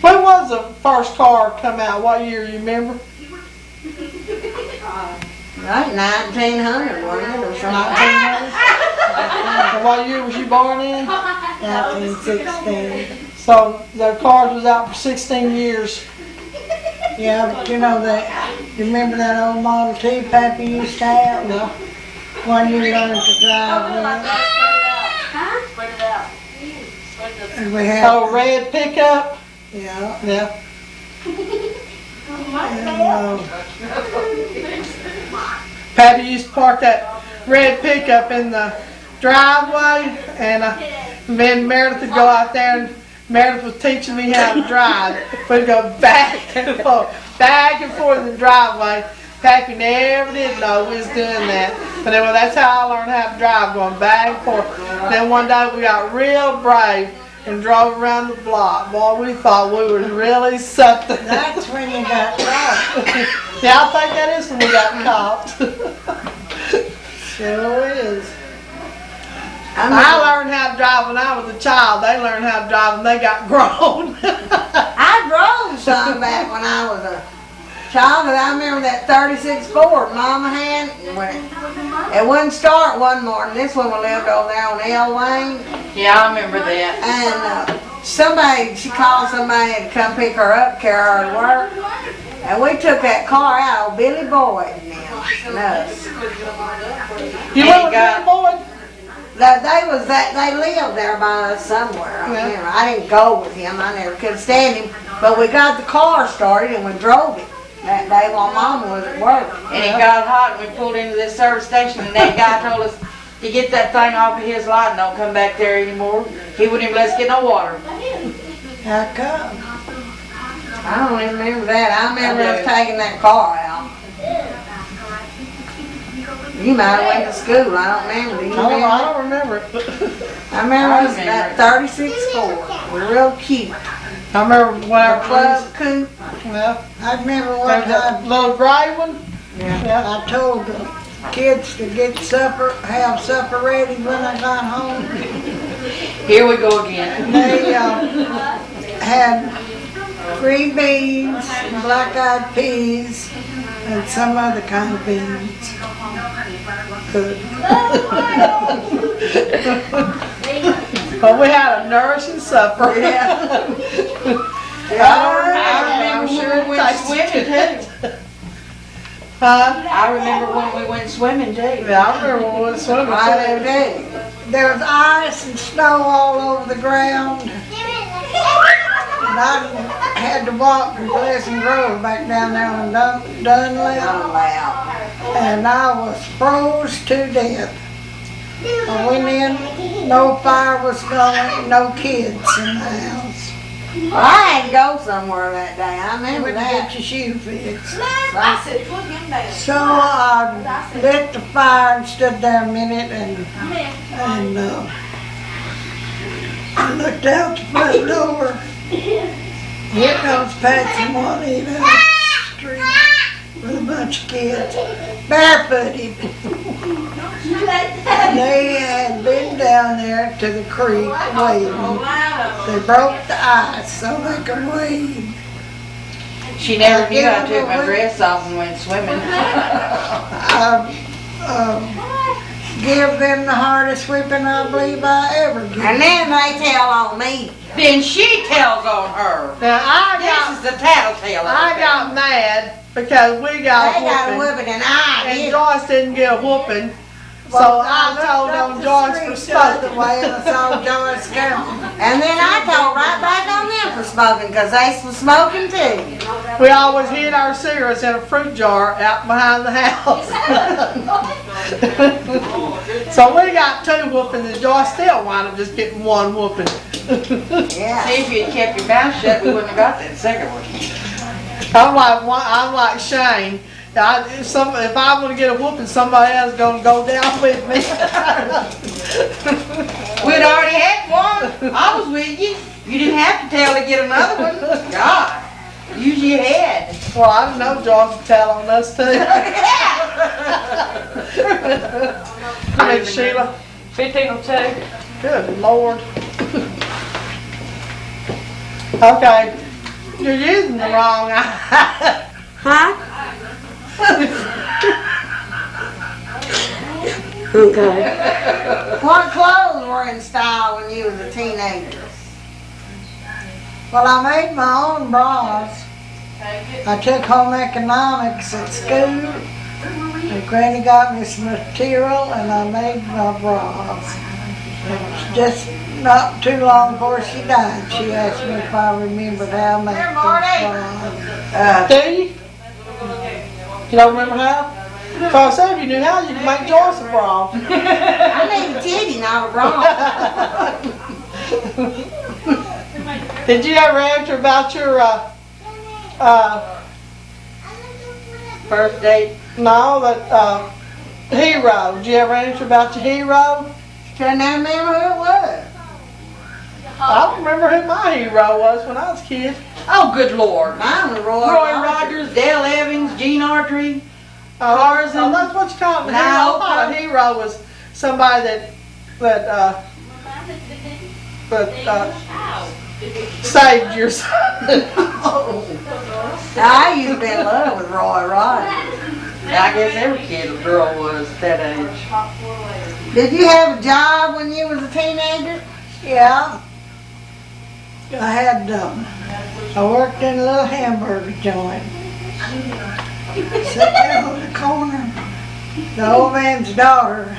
When was the first car come out? What year you remember? Like 1900, wasn't it, or something? 1900. And what year was you born in? 1916. So the cars was out for 16 years. Yeah, but you know that. You remember that old Model T Pappy used to have? No. One you learned to drive with. And we had. Oh, red pickup. Yeah. Yeah. And, Pappy used to park that red pickup in the driveway, and then Meredith would go out there, and Meredith was teaching me how to drive. We'd go back and forth in the driveway. Pappy never did know we was doing that. But anyway, that's how I learned how to drive, going back and forth. Then one day we got real brave and drove around the block. Boy, we thought we was really something. that's when you got caught. Yeah, I think that is when we got caught. Sure is. I learned how to drive when I was a child. They learned how to drive when they got grown. drove some back when I was a child, but I remember that 36 Ford Mama had. It wouldn't start one morning. This one we lived over there on L Lane. Yeah, I remember that. And she called somebody to come pick her up, carry her to work. And we took that car out, old Billy Boyd and us. You went with Billy Boyd? They lived there by us somewhere. I remember. I didn't go with him. I never could stand him. But we got the car started and we drove it that day while Mama was at work. And it got hot and we pulled into this service station and that guy told us to get that thing off of his lot and don't come back there anymore. He wouldn't even let us get no water. How come? I don't even remember that. I remember us taking that car out. You might have went to school. I don't remember. Do you remember? I don't remember it. I remember it was that 36 Ford. We're real cute. I remember when Our club coupe. Yeah. I remember one time Little gray one? I told the kids to get supper, have supper ready when I got home. Here we go again. They had green beans, black-eyed peas, and some other kind of beans. Good. But we had a nourishing supper. Yeah. I remember when we went swimming. I remember when we went swimming too. Yeah, I remember when we went swimming. There was ice and snow all over the ground. And I had to walk to Pleasant Grove back down there on Dunlap. And I was froze to death. I went in, no fire was going, no kids in the house. Well, I had to go somewhere that day. I remember Went to that. get your shoe fixed. I said, put him down. So I lit the fire and stood there a minute and I looked out the front door. Here comes Patsy and Juanita up the street with a bunch of kids, barefooted. They had been down there to the creek wading. They broke the ice so they could wade. She never knew I took my dress off and went swimming. Give them the hardest whipping I believe I ever gave. And then they tell on me. Then she tells on her. Now This is the tattletale. I got mad because we got They got a a whooping. whipping and I And did. Joyce didn't get a whooping. So Well, I told looked on up Joyce the for street the other smoking. way and I saw Joyce coming. And then I told right back on them for smoking because they was smoking too. We always hid our cigarettes in a fruit jar out behind the house. So we got 2 whoopings and Joyce still wound up just getting 1 whooping. Yeah. See, if you had kept your mouth shut, we wouldn't have got that second one. I'm like Shane. If I'm gonna get a whooping, somebody else gonna go down with me. We'd already had one. I was with you. You didn't have to tell to get another one. God, use your head. Well, I don't know, Joyce will tell on us too. Hey, Sheila. 1502. Good Lord. Okay, you're using the wrong eye. Huh? Okay. What clothes were in style when you was a teenager? Well, I made my own bras. I took home economics at school. And Granny got me some material and I made my bras. It was just not too long before she died. She asked me if I remembered how to make those bras. Do you? You don't remember how? So I said if you knew how, you could make Joyce a bra. I need a titty, not a bra. Did you ever answer about your, First date. no, that, hero? Did you ever answer about your hero? Can't remember who it was. I don't remember who my hero was when I was a kid. Oh, good Lord. Mine was Roy Roy Rogers. Rogers, Dale Evans, Gene Autry. Oh, Tarzan. that's what you call it. A hero. I No. thought a hero was somebody that saved your son. I used to be in love with Roy Rogers. I guess every kid or girl was at that age. Did you have a job when you was a teenager? Yeah. I worked in a little hamburger joint. Sat down on the corner. The old man's daughter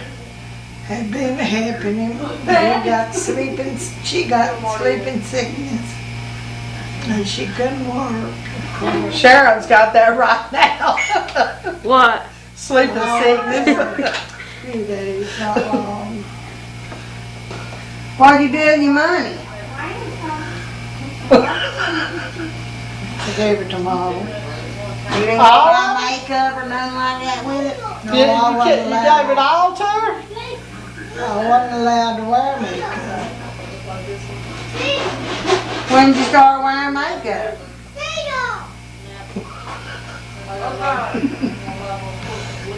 had been helping him. She got sleeping sickness. And she couldn't work. Sharon's got that right now. What? Sleeping sickness. A few days, not long. What you do with your money? I gave it to Mom. You didn't buy makeup or nothing like that with it? No, You I wasn't gave it allowed. all to her? I wasn't allowed to wear makeup. When did you start wearing makeup?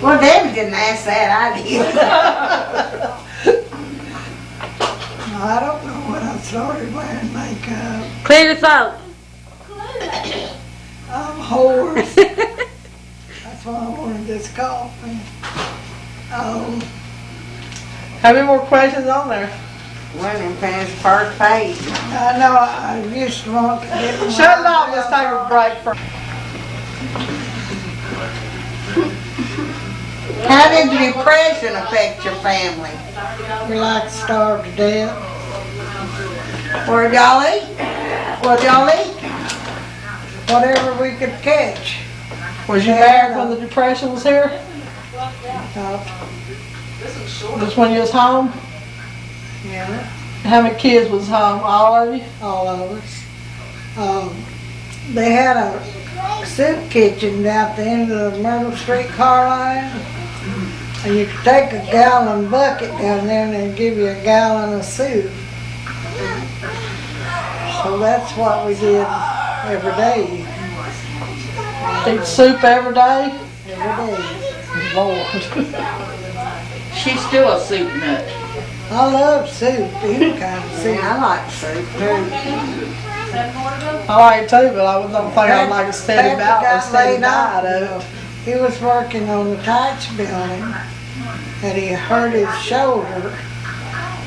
Well, Debbie didn't ask that, I did. I don't know when I started wearing makeup. Clear your throat. I'm hoarse. That's why I wanted this coffee. How many more questions on there? Women finish first page. I know I used to want to get my Shut it off. Let's take a break for. How did the depression affect your family? We like to starve to death. Where'd y'all eat? What y'all eat? Whatever we could catch. Was you married when the Depression was here? Just when you was home? Yeah, How many kids was home? All of you? all of us. They had a soup kitchen out the end of the Myrtle Street car line. And you could take a gallon bucket down there and they'd give you a gallon of soup. So that's what we did every day. Eat soup every day? Every day. Lord. She's still a soup nut. I love soup, any kind of soup. I like soup too. I like it too, but I don't think I'd like a steady balance, steady diet of it. He was working on the Tights building and he hurt his shoulder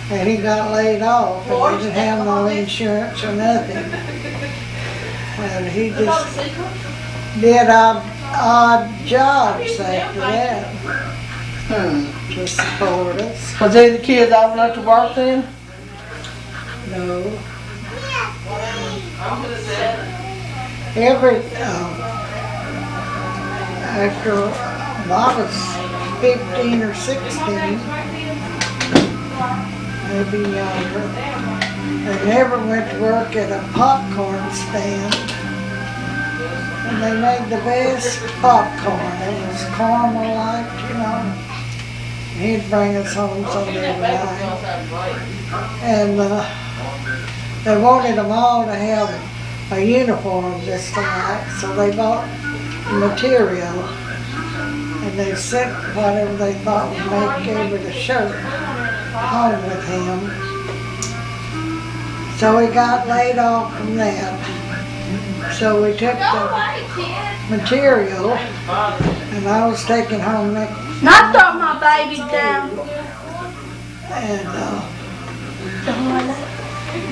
and he got laid off and he didn't have no insurance or nothing. And he just did odd jobs after that to support us. Was any of the kids old enough to work then? No. After I was 15 or 16, maybe younger, they never went to work at a popcorn stand. And they made the best popcorn. It was caramel-like, you know. He'd bring us home Sunday night. And they wanted them all to have a uniform just alike, so they bought material and they sent whatever they thought would make Everett a shirt home with him. So he got laid off from that. So we took the material and I was taking home that. Not throw my baby down. And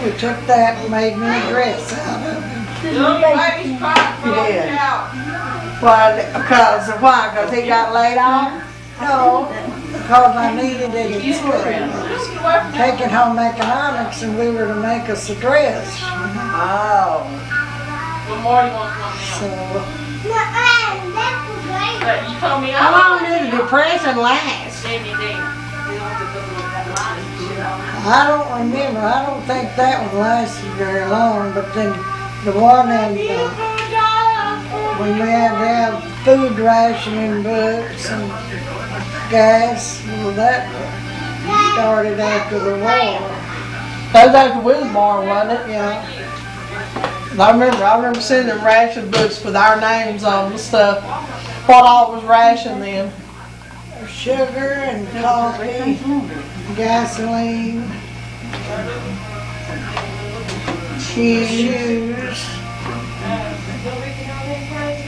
we took that and made me a dress out of it. Yeah. Why? Because he got laid off? No, because I needed it in school. I was taking home economics and we were to make us a dress. Oh. So, You told me how long did the Depression last? I don't remember. I don't think that one lasted very long, but then the one in, when we had to have food rationing books and gas, well, that started after the war. That was after we was born, wasn't it? Yeah. I remember seeing them ration books with our names on them and stuff. What all was ration then? Sugar and coffee, gasoline, shoes.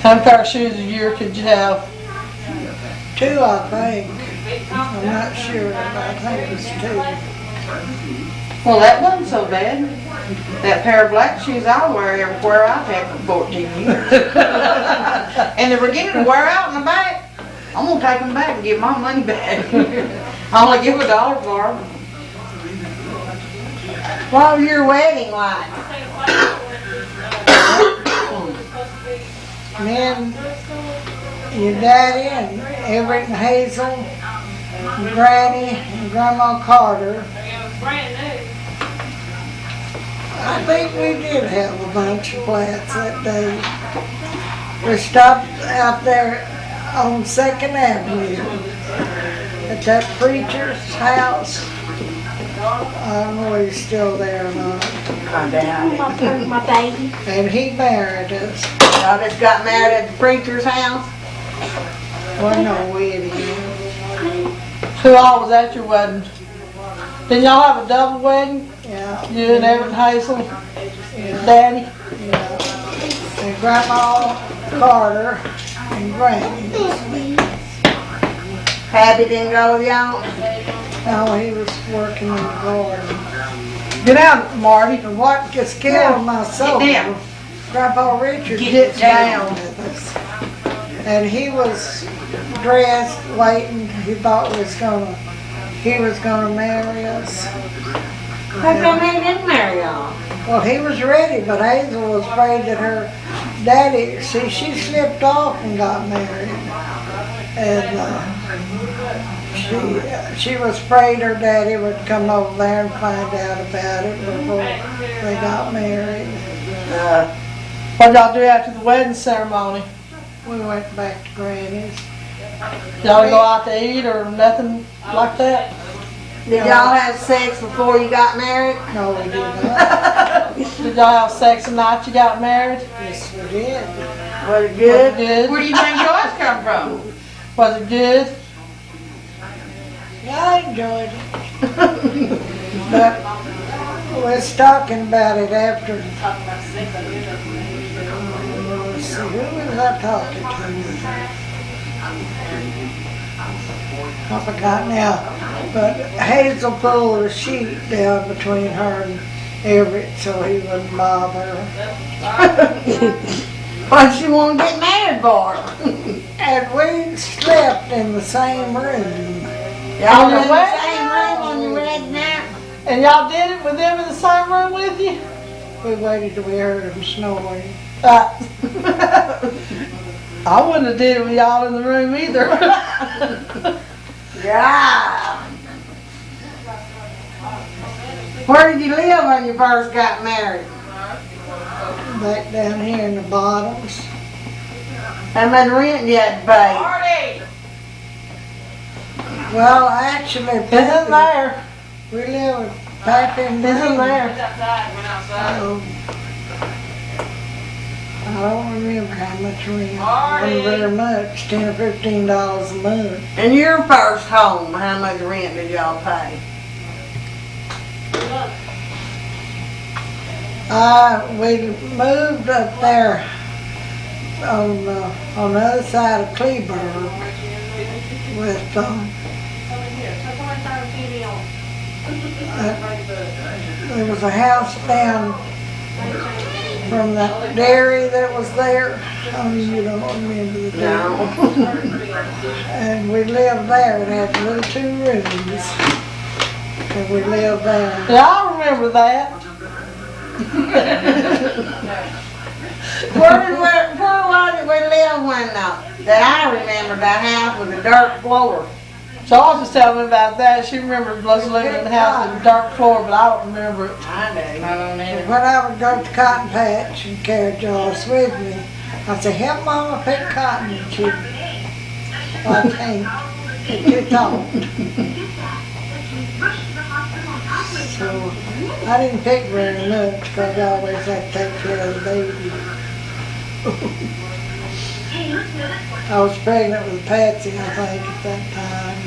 How many pair of shoes a year could you have? 2, I think. I'm not sure, but I think it was 2. Well, that wasn't so bad. That pair of black shoes I wear everywhere I've had for 14 years. And they're beginning to wear out in the back. I'm going to take them back and give my money back. I'm going to give $1 for them. What was your wedding like? Then your daddy and Everett and Hazel, and Granny and Grandma Carter. I think we did have a bunch of plants that day. We stopped out there on 2nd Avenue at that preacher's house. I don't know if he's still there or not. My baby. And he married us. Y'all just got married at the preacher's house? Wasn't no wedding. Who all was at your wedding? Did y'all have a double wedding? Yeah. You and Everett and Hazel? Yeah. Daddy? Yeah. And Grandma Carter and Granny. Abby didn't go with y'all? No, he was working in the garden. Get out, Marty. And what just killed my soul, Get down. Grandpa Richard Get gets down. down with us. And he was dressed, waiting. He thought he was gonna marry us. How come they didn't marry y'all? Well, he was ready, but Hazel was afraid that her daddy, see, she slipped off and got married. And she was afraid her daddy would come over there and find out about it before they got married. What y'all do after the wedding ceremony? We went back to Granny's. Y'all go out to eat or nothing like that? Did y'all have sex before you got married? No, we did not. Did y'all have sex the night you got married? Yes, we did. Was it Was good? it good? Where do you think yours come from? Was it good? Yeah, I enjoyed it. But we was talking about it after. Let's see, who was I talking to? I forgot now. But Hazel pulled a sheet down between her and Everett so he wouldn't bother her. What you want to get married for? And we slept in the same room. Y'all On your in the wedding same room on your wedding night? And y'all did it with them in the same room with you? We waited till we heard him snoring. I wouldn't have did it with y'all in the room either. Yeah. Where did you live when you first got married? Back down here in the bottoms. How much rent you had to pay? Marty! Well, actually, Isn't there? we live with Pappy and Isn't Mama. there? I don't remember how much rent. It wasn't very much, $10 or $15 a month. In your first home, how much rent did y'all pay? We moved up there on the other side of Cleburne with there was a house down from that dairy that was there. Oh, you don't remember the dairy. And we lived there. It had little 2 rooms. And we lived there. Yeah, I remember that. Where was it we lived when, that I remember that house with the dirt floor? George was telling me about that. She remembered us living in the house with a dark floor, but I don't remember it. I do. I don't either. When I would go to Cotton Patch and carry Joyce with me, I'd say, help Mama pick cotton. And she'd, I can't. It's too tall. So I didn't pick very much because I always had to take care of the baby. I was pregnant with Patsy, I think, at that time.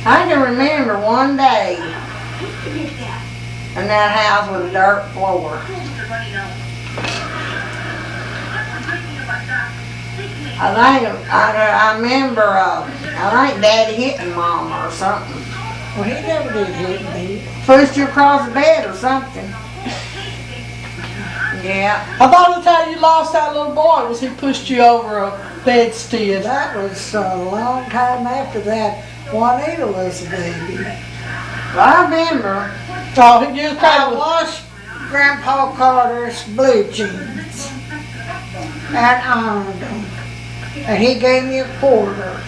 I can remember one day in that house with a dirt floor. I remember, I think Daddy hitting Mama or something. Well, he never did hit me. Pushed you across the bed or something. Yeah. I thought the time you lost that little boy was he pushed you over a bedstead. That was a long time after that. Juanita was a baby. Well, I remember. Oh, you was I probably washed Grandpa Carter's blue jeans and ironed them. And he gave me a quarter.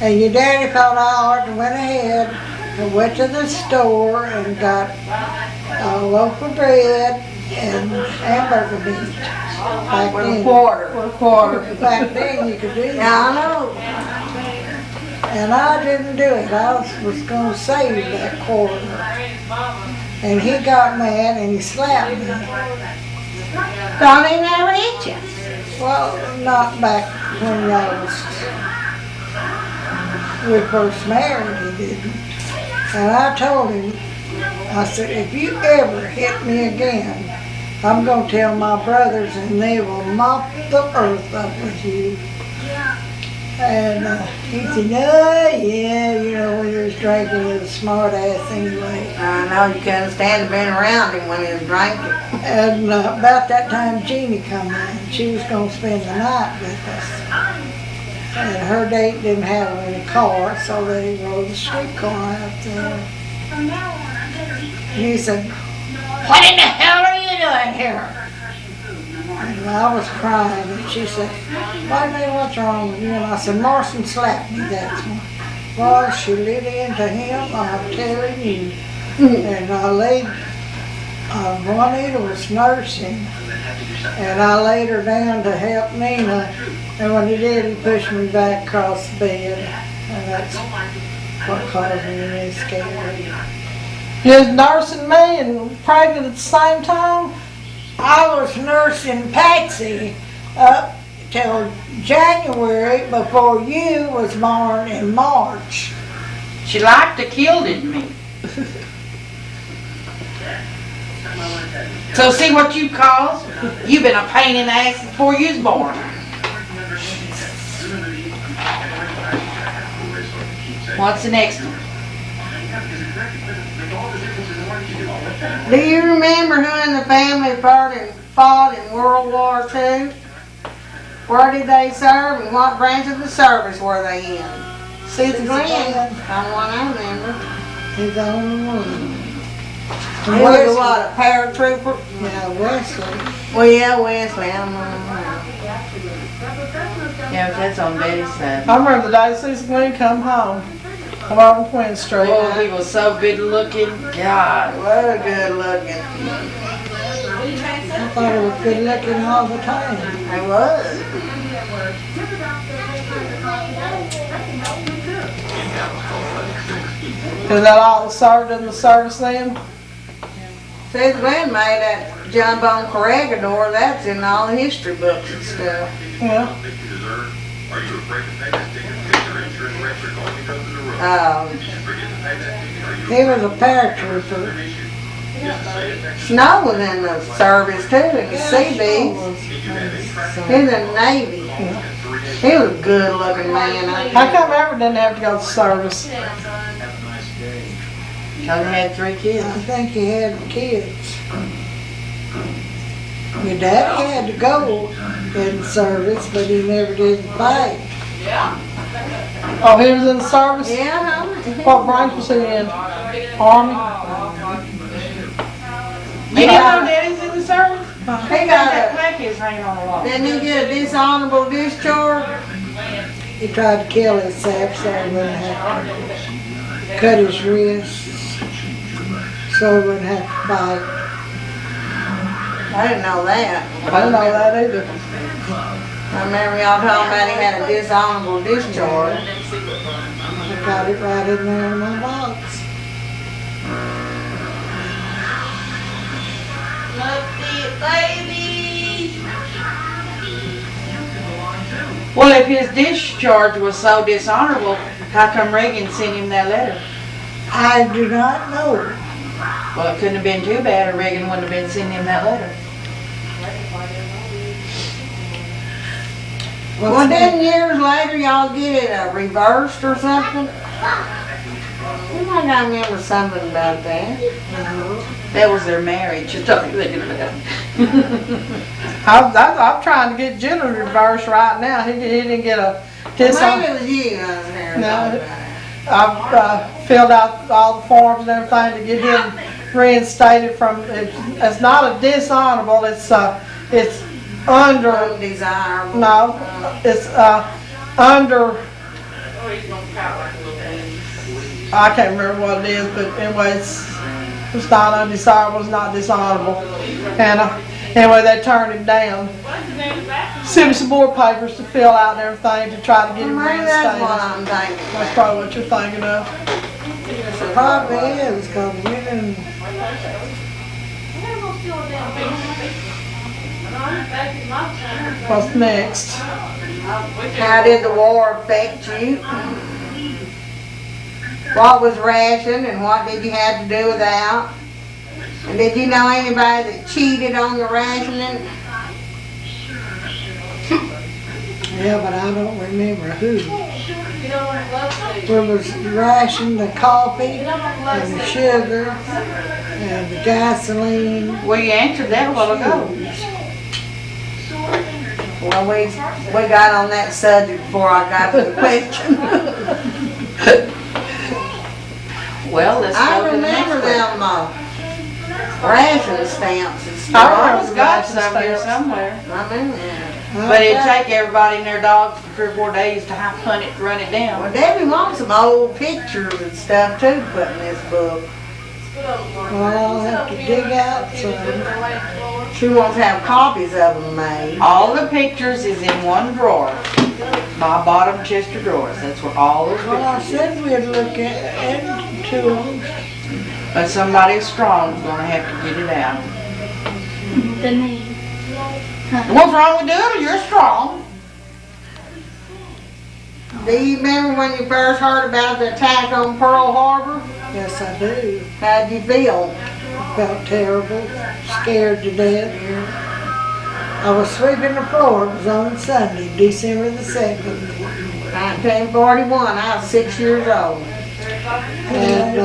And your daddy thought I ought to went ahead and went to the store and got a loaf of bread and hamburger meat. Back With a then. quarter. a quarter. Back then you could do that. Yeah, I know. And I didn't do it. I was going to save that quarter. And he got mad and he slapped me. Don't even ever hit you. Well, not back when we first married, he didn't. And I told him, I said, if you ever hit me again, I'm going to tell my brothers and they will mop the earth up with you. And he said, oh yeah, you know, when he was drinking, he was a smart ass anyway. I know you couldn't stand being around him when he was drinking. And about that time, Jeannie come in. She was going to spend the night with us. And her date didn't have any car, so they rode the streetcar out there. He said, "What in the hell are you doing here?" And I was crying, and she said, "Baby, what's wrong with you?" And I said, "Marson slapped me, that's why." Well, she lit into him, I'm telling you. And I laid, Juanita was nursing, and I laid her down to help Nina. And when he did, he pushed me back across the bed. And that's what caused me to be scared. You was nursing me and pregnant at the same time? I was nursing Patsy up till January before you was born in March. She liked to killed me. So see what you caused? You've been a pain in the ass before you was born. What's the next one? Do you remember who in the family fought in World War II? Where did they serve and what branch of the service were they in? Susan Glenn. Not one I remember. He's the only one. He was what, a paratrooper? Yeah, Wesley. Well, yeah, Wesley. I don't know. Yeah, that's on Betty's side. I remember the day Susan Glenn come home. I'm on Queen Street. Oh, he was so good looking. God. What good looking. I thought he was good looking all the time. He was. Is that all served in the service then? Susan Glenn made that John Bone Corregidor. That's in all the history books and stuff. Yeah. He was a paratrooper. Snow was in the service too, in the Seabees. He was in the Navy. He was a good looking man. How come Everett didn't have to go to service? Because he had 3 kids. I think he had kids. Your daddy had to go in service, but he never did fight. Oh, he was in the service? Yeah. What branch was he in? Army? You didn't know Daddy's in the service? He That got plaque is hanging on the wall. didn't he get a dishonorable discharge? He tried to kill himself so he wouldn't have to cut his wrists, so he wouldn't have to fight. I didn't know that. I didn't know that either. I remember y'all talking about he had a dishonorable discharge. I got it right in there in my box. Well, if his discharge was so dishonorable, how come Reagan sent him that letter? I do not know. Well, it couldn't have been too bad, or Reagan wouldn't have been sending him that letter. Well, then years later y'all get it reversed or something? I remember something about that. That was their marriage. You're thinking about. I'm trying to get Jenna reversed right now. He didn't get a Maybe it was you I was there. No. I've filled out all the forms and everything to get him reinstated from, it's not a dishonorable, it's under, Undesirable. no, it's under, I can't remember what it is, but anyway, it's not undesirable, it's not dishonorable. And anyway, they turned him down. Sent me some more papers to fill out and everything to try to get him Maybe that's what reinstated. I'm thinking. That's probably what you're thinking of. It probably is, because we didn't. What's next? How did the war affect you? What was rationed and what did you have to do without? And did you know anybody that cheated on the rationing? Yeah, but I don't remember who. There was ration, the coffee, and the sugar, and the gasoline. Well, you answered that a while ago. Well, we got on that subject before I got to the question. Well, let's I go to the next remember one. them ration stamps and I stuff. always got some here somewhere. I remember that. But it'd take everybody and their dogs for 3 or 4 days to hunt it, run it down. Well, Debbie wants some old pictures and stuff too to put in this book. Well, I'll have to dig out some. She wants to have copies of them made. All the pictures is in one drawer. My bottom chest of drawers. That's where all those Well, I pictures is. said we'd look into them. But somebody strong's gonna have to get it out. The name. What's wrong with doing it? You're strong. Do you remember when you first heard about the attack on Pearl Harbor? Yes, I do. How'd you feel? Felt terrible, scared to death. I was sweeping the floor. It was on Sunday, December the 2nd. 1941. I was 6 years old. And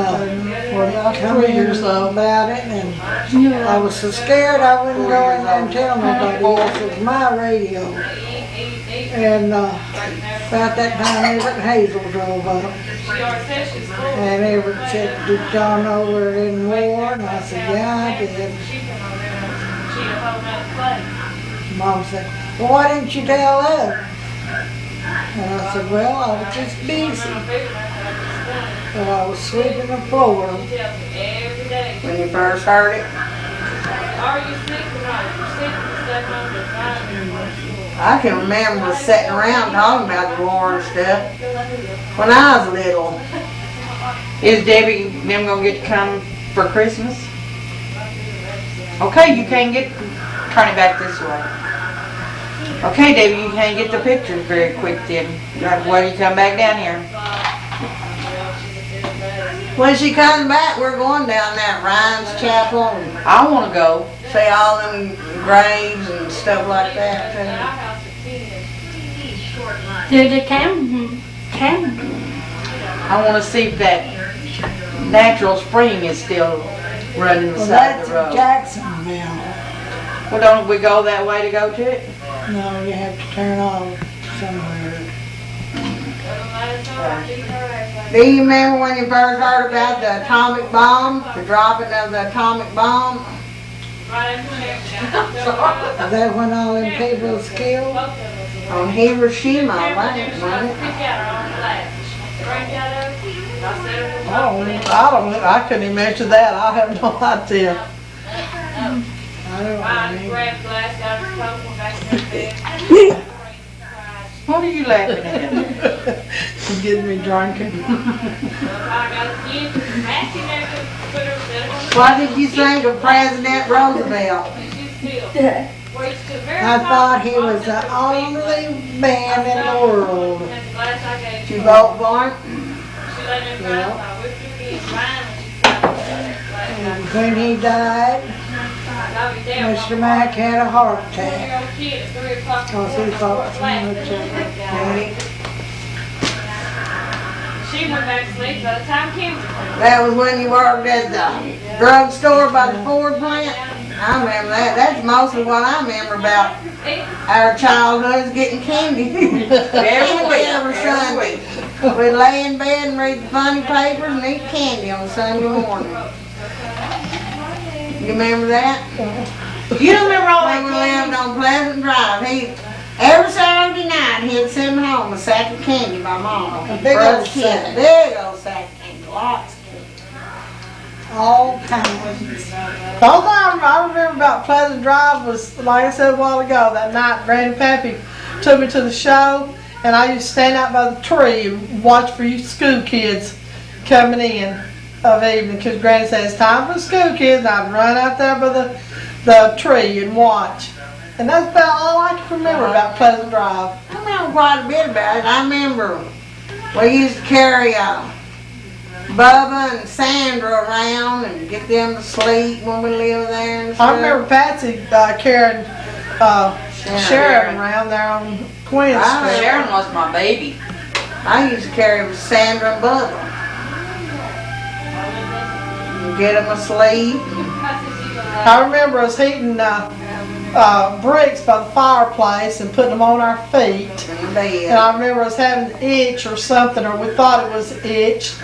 Well, come 3 in years old. about it, and I was so scared I wouldn't go in there and tell nobody else. It was my radio. And about that time, Everett Hazel drove up. And Everett said, "Did John know we were in war?" And I said, "Yeah, I did." Mom said, "Well, why didn't you tell us?" And I said, "Well, I was just busy." But I was sweeping the floor. When you first heard it? I can remember sitting around talking about the war and stuff when I was little. Is Debbie and them gonna get to come for Christmas? Okay, you can't get, turn it back this way. Okay, Debbie, you can't get the pictures very quick then. Why do you come back down here? When she comes back, we're going down that Ryan's Chapel and I wanna go. see all them graves and stuff like that too. Do the camera. I wanna see if that natural spring is still running Well, beside that's the road. Jacksonville. Well, don't we go that way to go to it? No, you have to turn off somewhere. Do you remember when you first heard about the atomic bomb, the dropping of the atomic bomb? Is that when all them people was killed? On Hiroshima, I think, wasn't it? I couldn't even answer that. I have no idea. I don't know. What are you laughing at? She's getting me drunken. What did you think of President Roosevelt? I thought he was the only man in the world. Did you vote for him? And when he died, Mr. Mack had a heart attack because he thought so much of it. She went back to sleep by the time Kim was That was when you worked at the drugstore by the Ford plant? I remember that. That's mostly what I remember about our childhoods, getting candy. Every Sunday. We'd lay in bed and read the funny papers and eat candy on Sunday morning. You remember that? You don't remember all When we that lived on Pleasant Drive, every Saturday night he'd send home a sack of candy by Mama. A big For us old kids. sack. Big old sack of candy, lots of candy. All kinds. The only thing I remember about Pleasant Drive was, like I said a while ago, that night Granny Pappy took me to the show, and I used to stand out by the tree and watch for you school kids coming in of evening, because Granny said it's time for the school kids, and I'd run out there by the tree and watch. And that's about all I can remember about Pleasant Drive. I remember quite a bit about it. I remember we used to carry Bubba and Sandra around and get them to sleep when we lived there and stuff. I remember Patsy carrying Sharon around there on Queen Street. Sharon was my baby. I used to carry Sandra and Bubba. And get them asleep. I remember us heating bricks by the fireplace and putting them on our feet. In bed. And I remember us having an itch or something, or we thought it was itch.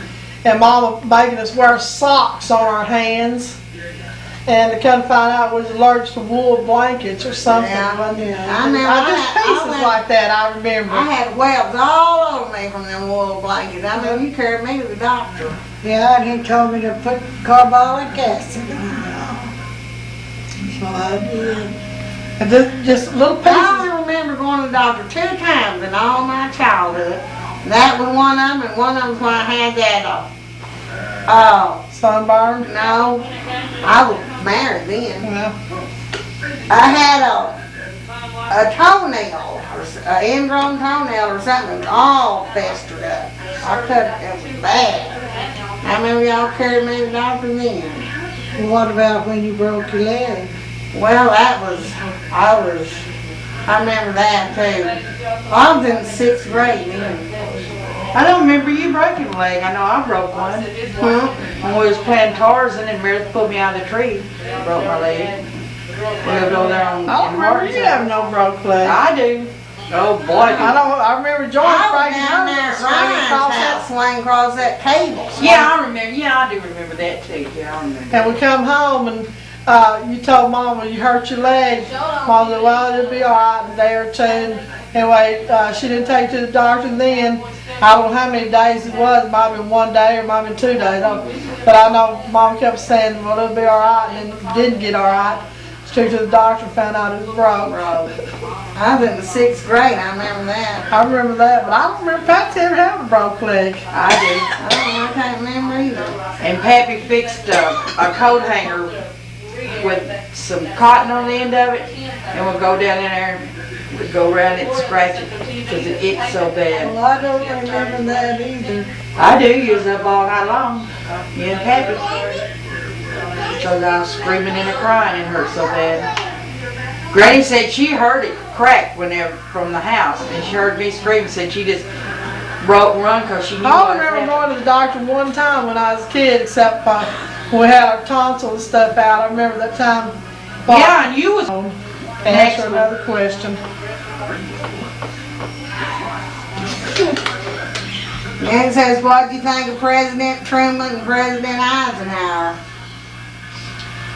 and Mama making us wear socks on our hands. And to come find out we was allergic to wool blankets or something. Yeah, I remember. Just pieces like that, I remember. I had webs all over me from them wool blankets. I mean, you carried me to the doctor. Yeah, and he told me to put carbolic acid on it. So I did. And just little I pieces. only remember going to the doctor 2 times in all my childhood. That was one of them, and one of them was when I had that, Sunburn. no, I was married then. Yeah. I had a toenail, or an ingrown toenail or something, all festered up. I cut it, it was bad. I remember y'all carried me to the doctor then. Well, what about when you broke your leg? Well, I remember that too. I was in the 6th grade then. I don't remember you breaking a leg. I know I broke one. When we was playing Tarzan and Meredith pulled me out of the tree, broke my leg. We lived over there on. I don't remember you having no broke leg. I do. Oh boy. I remember George I was breaking down there hers at Ryan's house swinging across that table. Yeah, I remember. Yeah, I do remember that too. Yeah, I remember. And we come home and you told Mama you hurt your leg. Mama said, well, it'll be all right in a day or two. Anyway, she didn't take you to the doctor then. I don't know how many days it was. It might have been 1 day or it might have been 2 days. But I know Mama kept saying, well, it'll be all right. And then it didn't get all right. Straight to the doctor, found out it was broke. I was in the 6th grade, I remember that. I remember that, but I don't remember Patsy ever having a broke leg. I do. I can't remember either. And Pappy fixed a coat hanger with some cotton on the end of it, and we'll go down in there and we'd go around it and scratch it because it itched so bad. Well, I don't remember that either. I do. You was up all night long. You and Pappy. Because I was screaming and crying. It hurt so bad. Granny said she heard it crack when they were from the house, and she heard me scream. Said she just run because she knew. I remember going to the doctor one time when I was a kid, except when we had our tonsil and stuff out. I remember that time. Yeah, and you was. Answer another question. Then it says, what do you think of President Truman and President Eisenhower?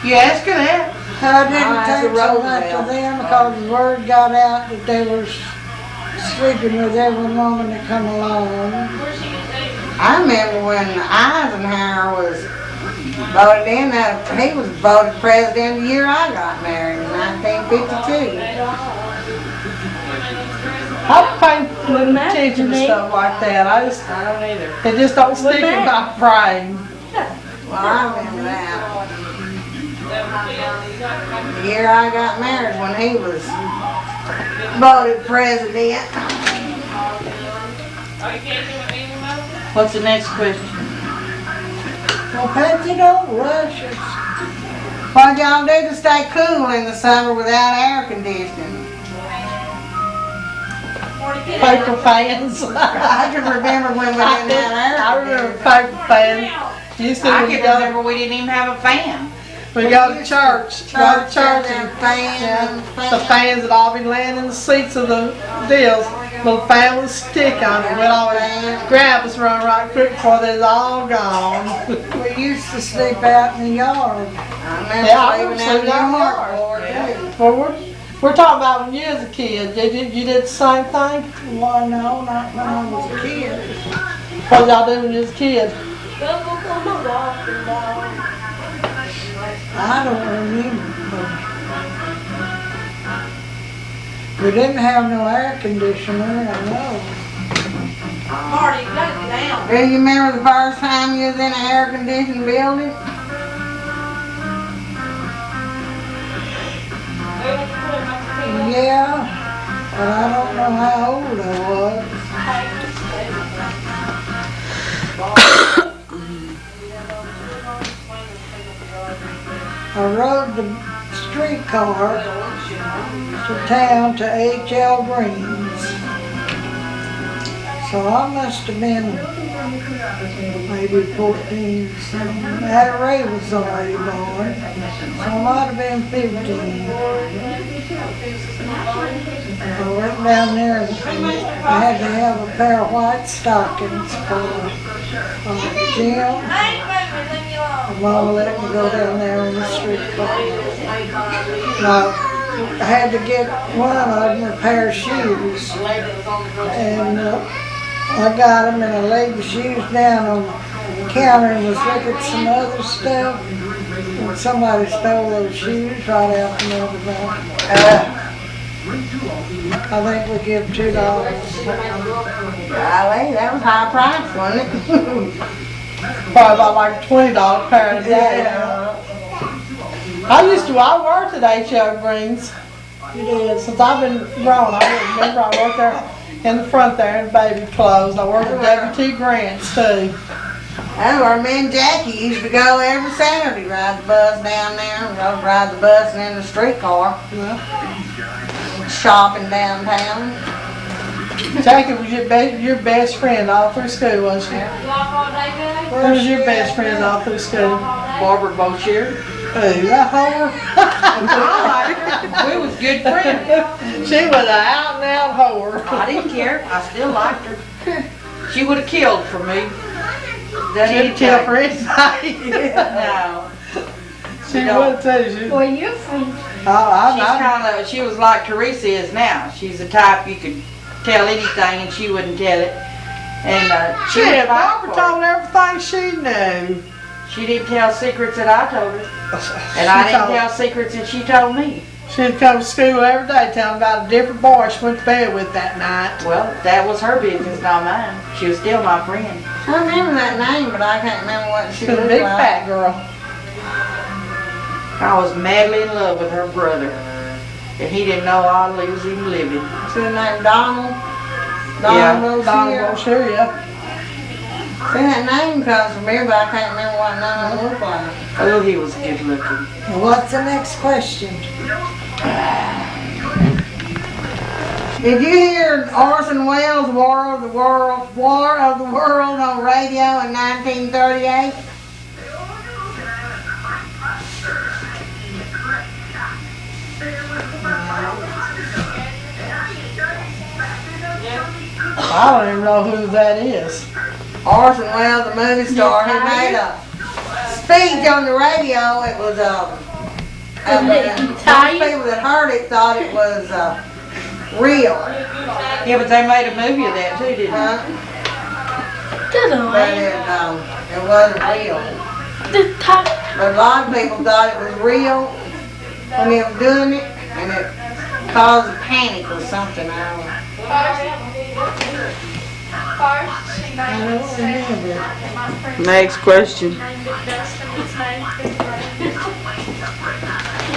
You asked her that. I didn't that's a think so much Roosevelt. of them because the word got out that they were sleeping with every woman that come along. I remember when Eisenhower was voted in, he was voted president the year I got married in 1952. I don't pay little attention to stuff like that. I don't either. It just don't stick in my brain. Well, I remember that. The year I got married when he was voted president. What's the next question? Well, Patsy, don't rush us. What y'all do to stay cool in the summer without air conditioning? Paper fans. I can remember when we didn't have air I remember conditioning. paper fans. Used to I when we can go, remember we didn't even have a fan. we go to church. Go to church and and fans. the fans would all be laying in the seats of the deals. Little fan with a stick on it. We'd always grab us, run right quick before they was all gone. We used to sleep out in the yard. I Yeah, I remember remember sleeping out in the sleeping yard. Well, we're talking about when you was a kid. You did the same thing? Well, no, not when I was a kid. What did y'all do when you was a kid? I don't remember. We didn't have no air conditioner, I know. Do you remember the first time you was in an air conditioned building? Yeah, but I don't know how old I was. I rode the streetcar to town to H.L. Green's. So I must have been maybe 14 or something. That Ray was already born, so I might have been 15. I went down there and I had to have a pair of white stockings for Jim, Mama let me go down there on the street. Now, I had to get one of them a pair of shoes, and I got them, and I laid the shoes down on the counter and was looking at some other stuff, and somebody stole those shoes right out from under mine. I think we give $2. Golly, that was high price, wasn't it? Probably about like $20 pair a day. I worked at H.O. Greens. Since I've been grown. I remember I worked there in the front there in baby clothes. I worked at W.T. Grant's too. That's where me and Jackie used to go every Saturday, ride the bus down there, and go ride the bus and then the streetcar, shopping downtown. Jackie was your best friend all through school, wasn't she? Who was your best friend all through school? Barbara Boshier. Who? That whore? We was good friends. She was an out and out whore. I didn't care. I still liked her. She would have killed for me. She didn't kill for anybody. No. She would too. Well, you're friends. She was like Teresa is now. She's the type you could tell anything and she wouldn't tell it. And she Yeah, Barbara told everything she knew. She didn't tell secrets that I told her. And I didn't tell secrets that she told me. She'd come to school every day telling about a different boy she went to bed with that night. Well, that was her business, not mine. She was still my friend. I remember that name, but I can't remember what she She was a looked big like. fat girl. I was madly in love with her brother. And he didn't know I was even living. She was named Donald. Yeah, Donald Donald Boshier. Boshier, yeah. See, that name comes from me, but I can't remember what none of them looked like. Oh, he was good looking. What's the next question? Did you hear Orson Welles' War of the World on radio in 1938? I don't even know who that is. Orson Welles, the movie star, he made a speech on the radio. It was most people that heard it thought it was real. Yeah, but they made a movie of that too, didn't they? But it wasn't real. But a lot of people thought it was real when they were doing it, and it caused a panic or something. I don't know. I don't remember. Next question.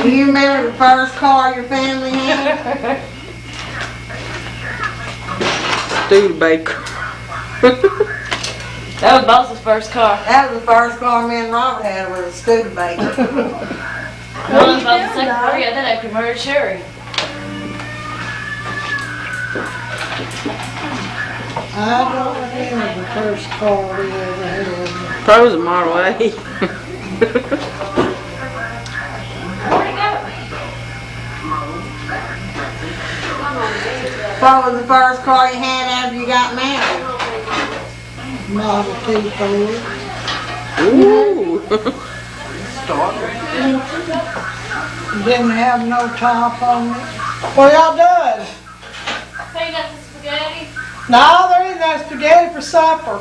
Do you remember the first car your family had? Studebaker. That was Boss's first car. That was the first car me and Robert had, was a Studebaker. Well, I was about the second car. Yeah, that after murdered Sherry. I don't remember the first car we ever had. Probably was a Model A. What was the first car you had after you got married? Model T Ford. Ooh. Didn't have no top on it. What y'all doing? Hey, you got the spaghetti? No, they're eating that spaghetti for supper.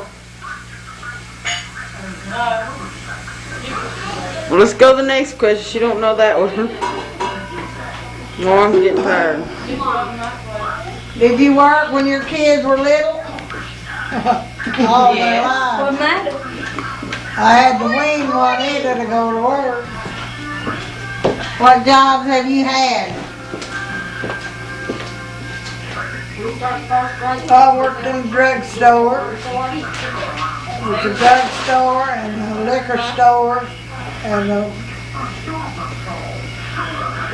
Well, let's go to the next question. She don't know that one. Mom's getting tired. Did you work when your kids were little? All their lives. What matter? I had to wean Juanita to go to work. What jobs have you had? I worked in the drugstore. It was a drugstore and a liquor store and a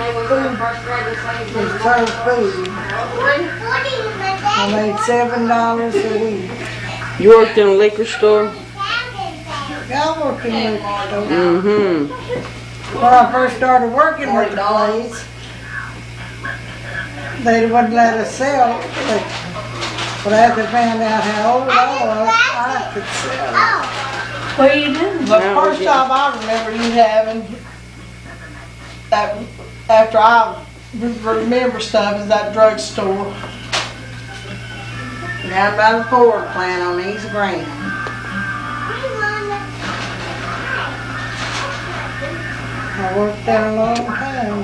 it served food. I made $7 a week. You worked in a liquor store? I worked in the liquor store. Mm-hmm. When I first started working with the place, they wouldn't let us sell liquor. But after they found out how old I was, I could sell it. What are you doing? The first job I remember you having, that after I remember stuff, is that drugstore. Down by the Ford plant on East Grand. I worked there a long time.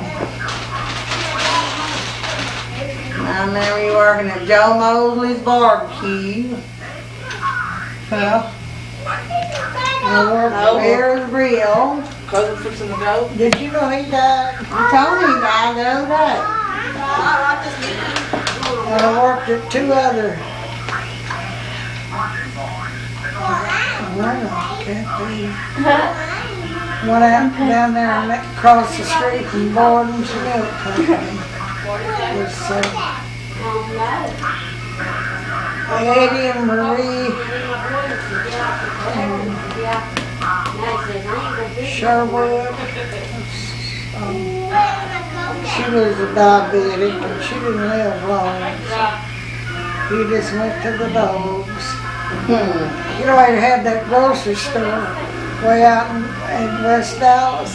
I remember you working at Joe Mosley's barbecue. Yeah. I worked Over Bear's Grill. Cause we're fixing to go. Did you know he died? You told me he died the other day. And I worked at two other. One out down there and across the street from Borden's Milk Company. Was Eddie and Marie and Sherwood. She was a diabetic and she didn't live long. He just went to the dogs. You know, he had that grocery store way out in West Dallas.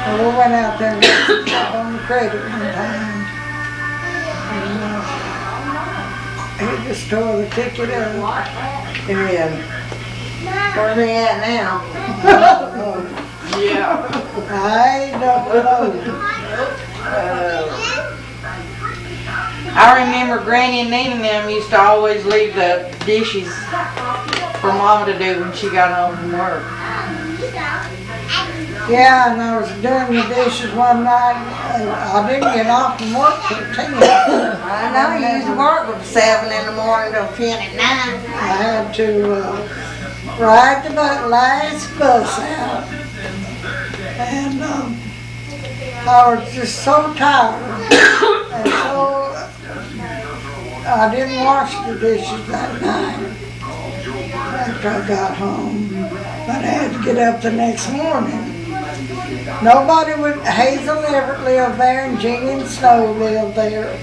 Well, we went out there and got some stuff on the credit one time. And he just tore the ticket up. Yeah. Where's he at now? Yeah. I don't know. I remember Granny and Nene and them used to always leave the dishes for Mama to do when she got home from work. Yeah, and I was doing the dishes one night. I didn't get off from work till 10. I know you used to work from 7 in the morning till 10 at night. I had to ride the last bus out. And I was just so tired. And so I didn't wash the dishes that night after I got home. But I had to get up the next morning. Nobody would, Hazel Everett lived there and Jean Snow lived there.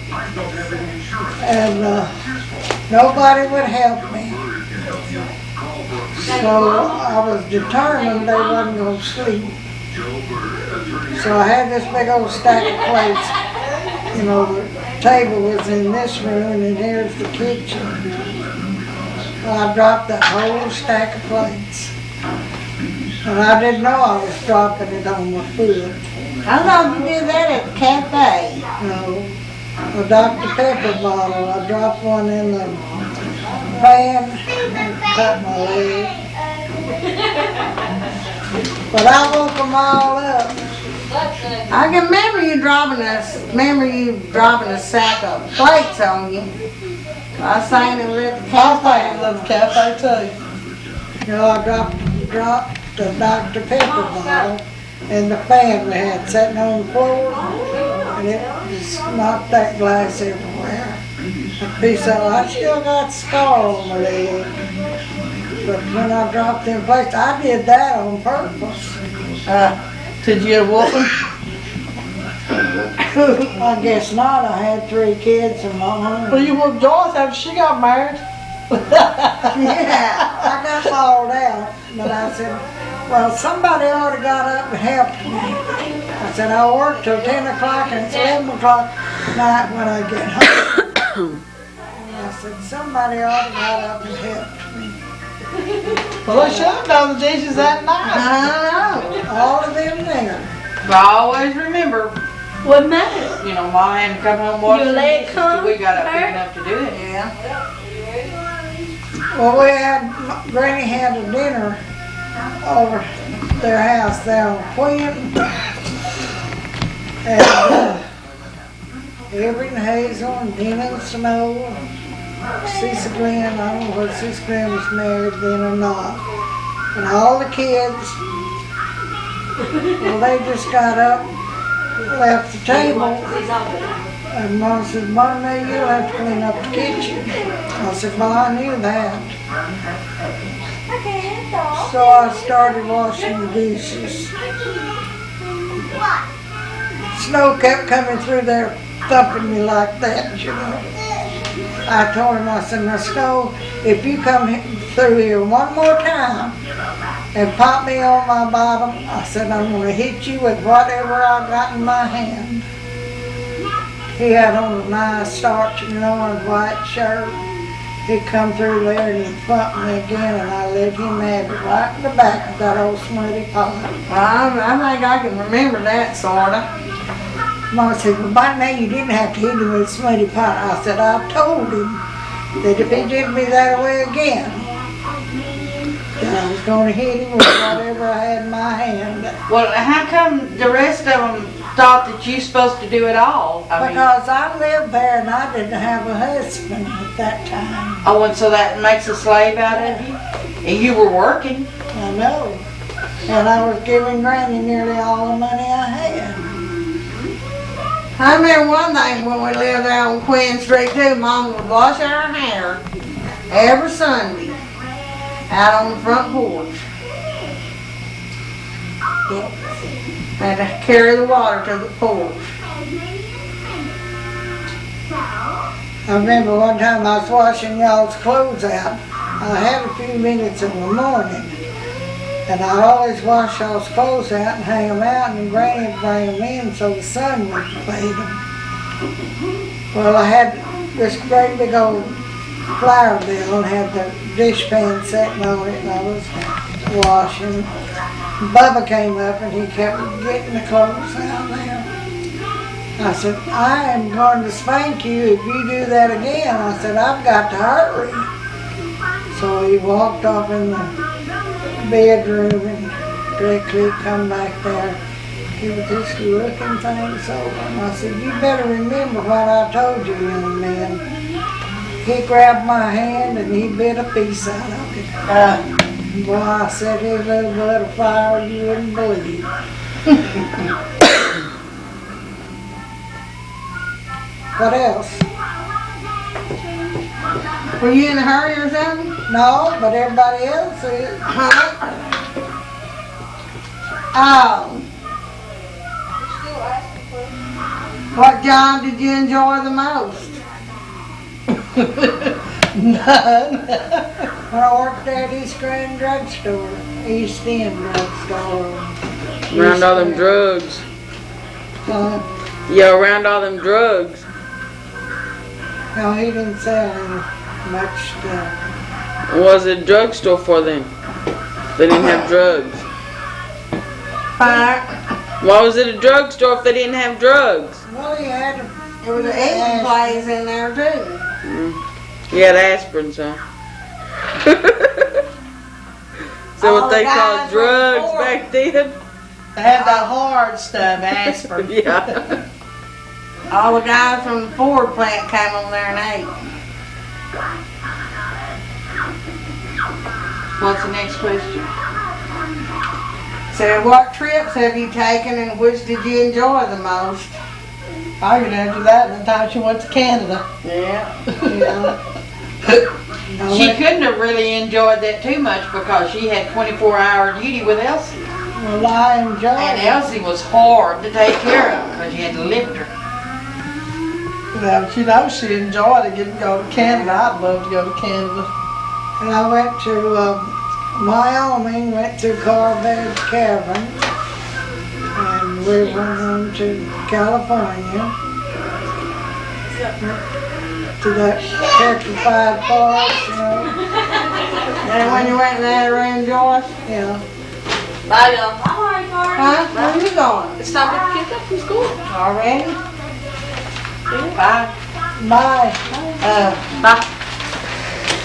And nobody would help me. So I was determined they wasn't going to sleep. So I had this big old stack of plates. You know, the table was in this room and here's the kitchen. Well, I dropped that whole stack of plates. And I didn't know I was dropping it on my foot. I thought you did that at the cafe. No, a Dr. Pepper bottle. I dropped one in the pan and cut my leg. But I woke them all up. I can remember you dropping a sack of plates on you. I was saying it was at the I cafe. was at the cafe too. You know, I dropped the Dr. Pepper bottle in the fan we had sitting on the floor, and it just knocked that glass everywhere. A piece of, I still got a scar on my leg, but when I dropped them plates, I did that on purpose. Did you get a whooping? I guess not. I had 3 kids of my own. Well, you whooped Joyce after she got married. Yeah, I got hauled out, but I said, well, somebody ought to got up and helped me. I said, I'll work till 10 o'clock and it's 11 o'clock night when I get home. And I said, somebody ought to got up and helped me. Well, they should have done the dishes that night. I know. All of them there. But I always remember, What matter? you know, Ma had to come home watching Your the leg dishes till we got up big hurt? enough to do it. Yeah. Well, Granny had a dinner over their house there on Quinn. And Everett and Hazel and Dina and Snow, Cece Glenn, I don't know whether Cece Glenn was married then or not. And all the kids, well, they just got up, left the table. And Mom said, Monday, you'll have to clean up the kitchen. I said, well, I knew that. So I started washing the dishes. Snow kept coming through there thumping me like that, you know. I told him, I said, now Snow, if you come through here one more time and pop me on my bottom, I said, I'm going to hit you with whatever I got in my hand. He had on a nice starch and orange white shirt. He come through there and he bumped me again, and I let him have it right in the back of that old smutty pot. I think I can remember that, sorta. Mama said, well, by now you didn't have to hit him with a smutty pot. I said, I told him that if he did me that way again, that I was going to hit him with whatever I had in my hand. Well, how come the rest of them thought that you supposed to do it all? I mean, Because I lived there and I didn't have a husband at that time. oh, and so that makes a slave out of you? And you were working? I know. And I was giving Granny nearly all the money I had. I remember one thing when we lived there on Queen Street too. Mom would wash our hair every Sunday out on the front porch. And to carry the water to the porch. I remember one time I was washing y'all's clothes out. I had a few minutes in the morning. And I always wash y'all's clothes out and hang them out, and Granny would bring them in so the sun would fade them. Well, I had this great big old flour bill and had the dishpan sitting on it, and I was washing. Bubba came up and he kept getting the clothes out there. I said, I am going to spank you if you do that again. I said, I've got to hurry. So he walked off in the bedroom and directly come back there. He was just looking things over. And I said, you better remember what I told you, young man. He grabbed my hand and he bit a piece out of it. Boy, I said his little blood of fire you wouldn't believe. What else? Were you in a hurry or something? No, but everybody else is. Oh. What job did you enjoy the most? None. When I worked at East Grand Drugstore, East End Drugstore. Around all them drugs. Yeah, around all them drugs. No, he didn't sell any much stuff. Was it a drugstore for them? They didn't have drugs. Why was it a drugstore if they didn't have drugs? Well, he had There was an eating place in there too. He had aspirins, huh? So what they called drugs back then? They had that hard stuff, aspirin. Yeah. All the guys from the Ford plant came over there and ate. What's the next question? So what trips have you taken and which did you enjoy the most? I could answer that the time she went to Canada. Yeah. She couldn't have really enjoyed that too much because she had 24-hour duty with Elsie. Well, I enjoyed And it. Elsie was hard to take care of because you had to lift her. Well, she knows she enjoyed it, getting to go to Canada. I'd love to go to Canada. And I went to Wyoming, went to Carvage Cavern, and we went on to California, to that petrified forest, And when you went there around Joyce? Yeah. Bye, y'all. Bye, Marty. Huh? Where you going? It's time to pick up from school. Already? Bye. Bye. Bye.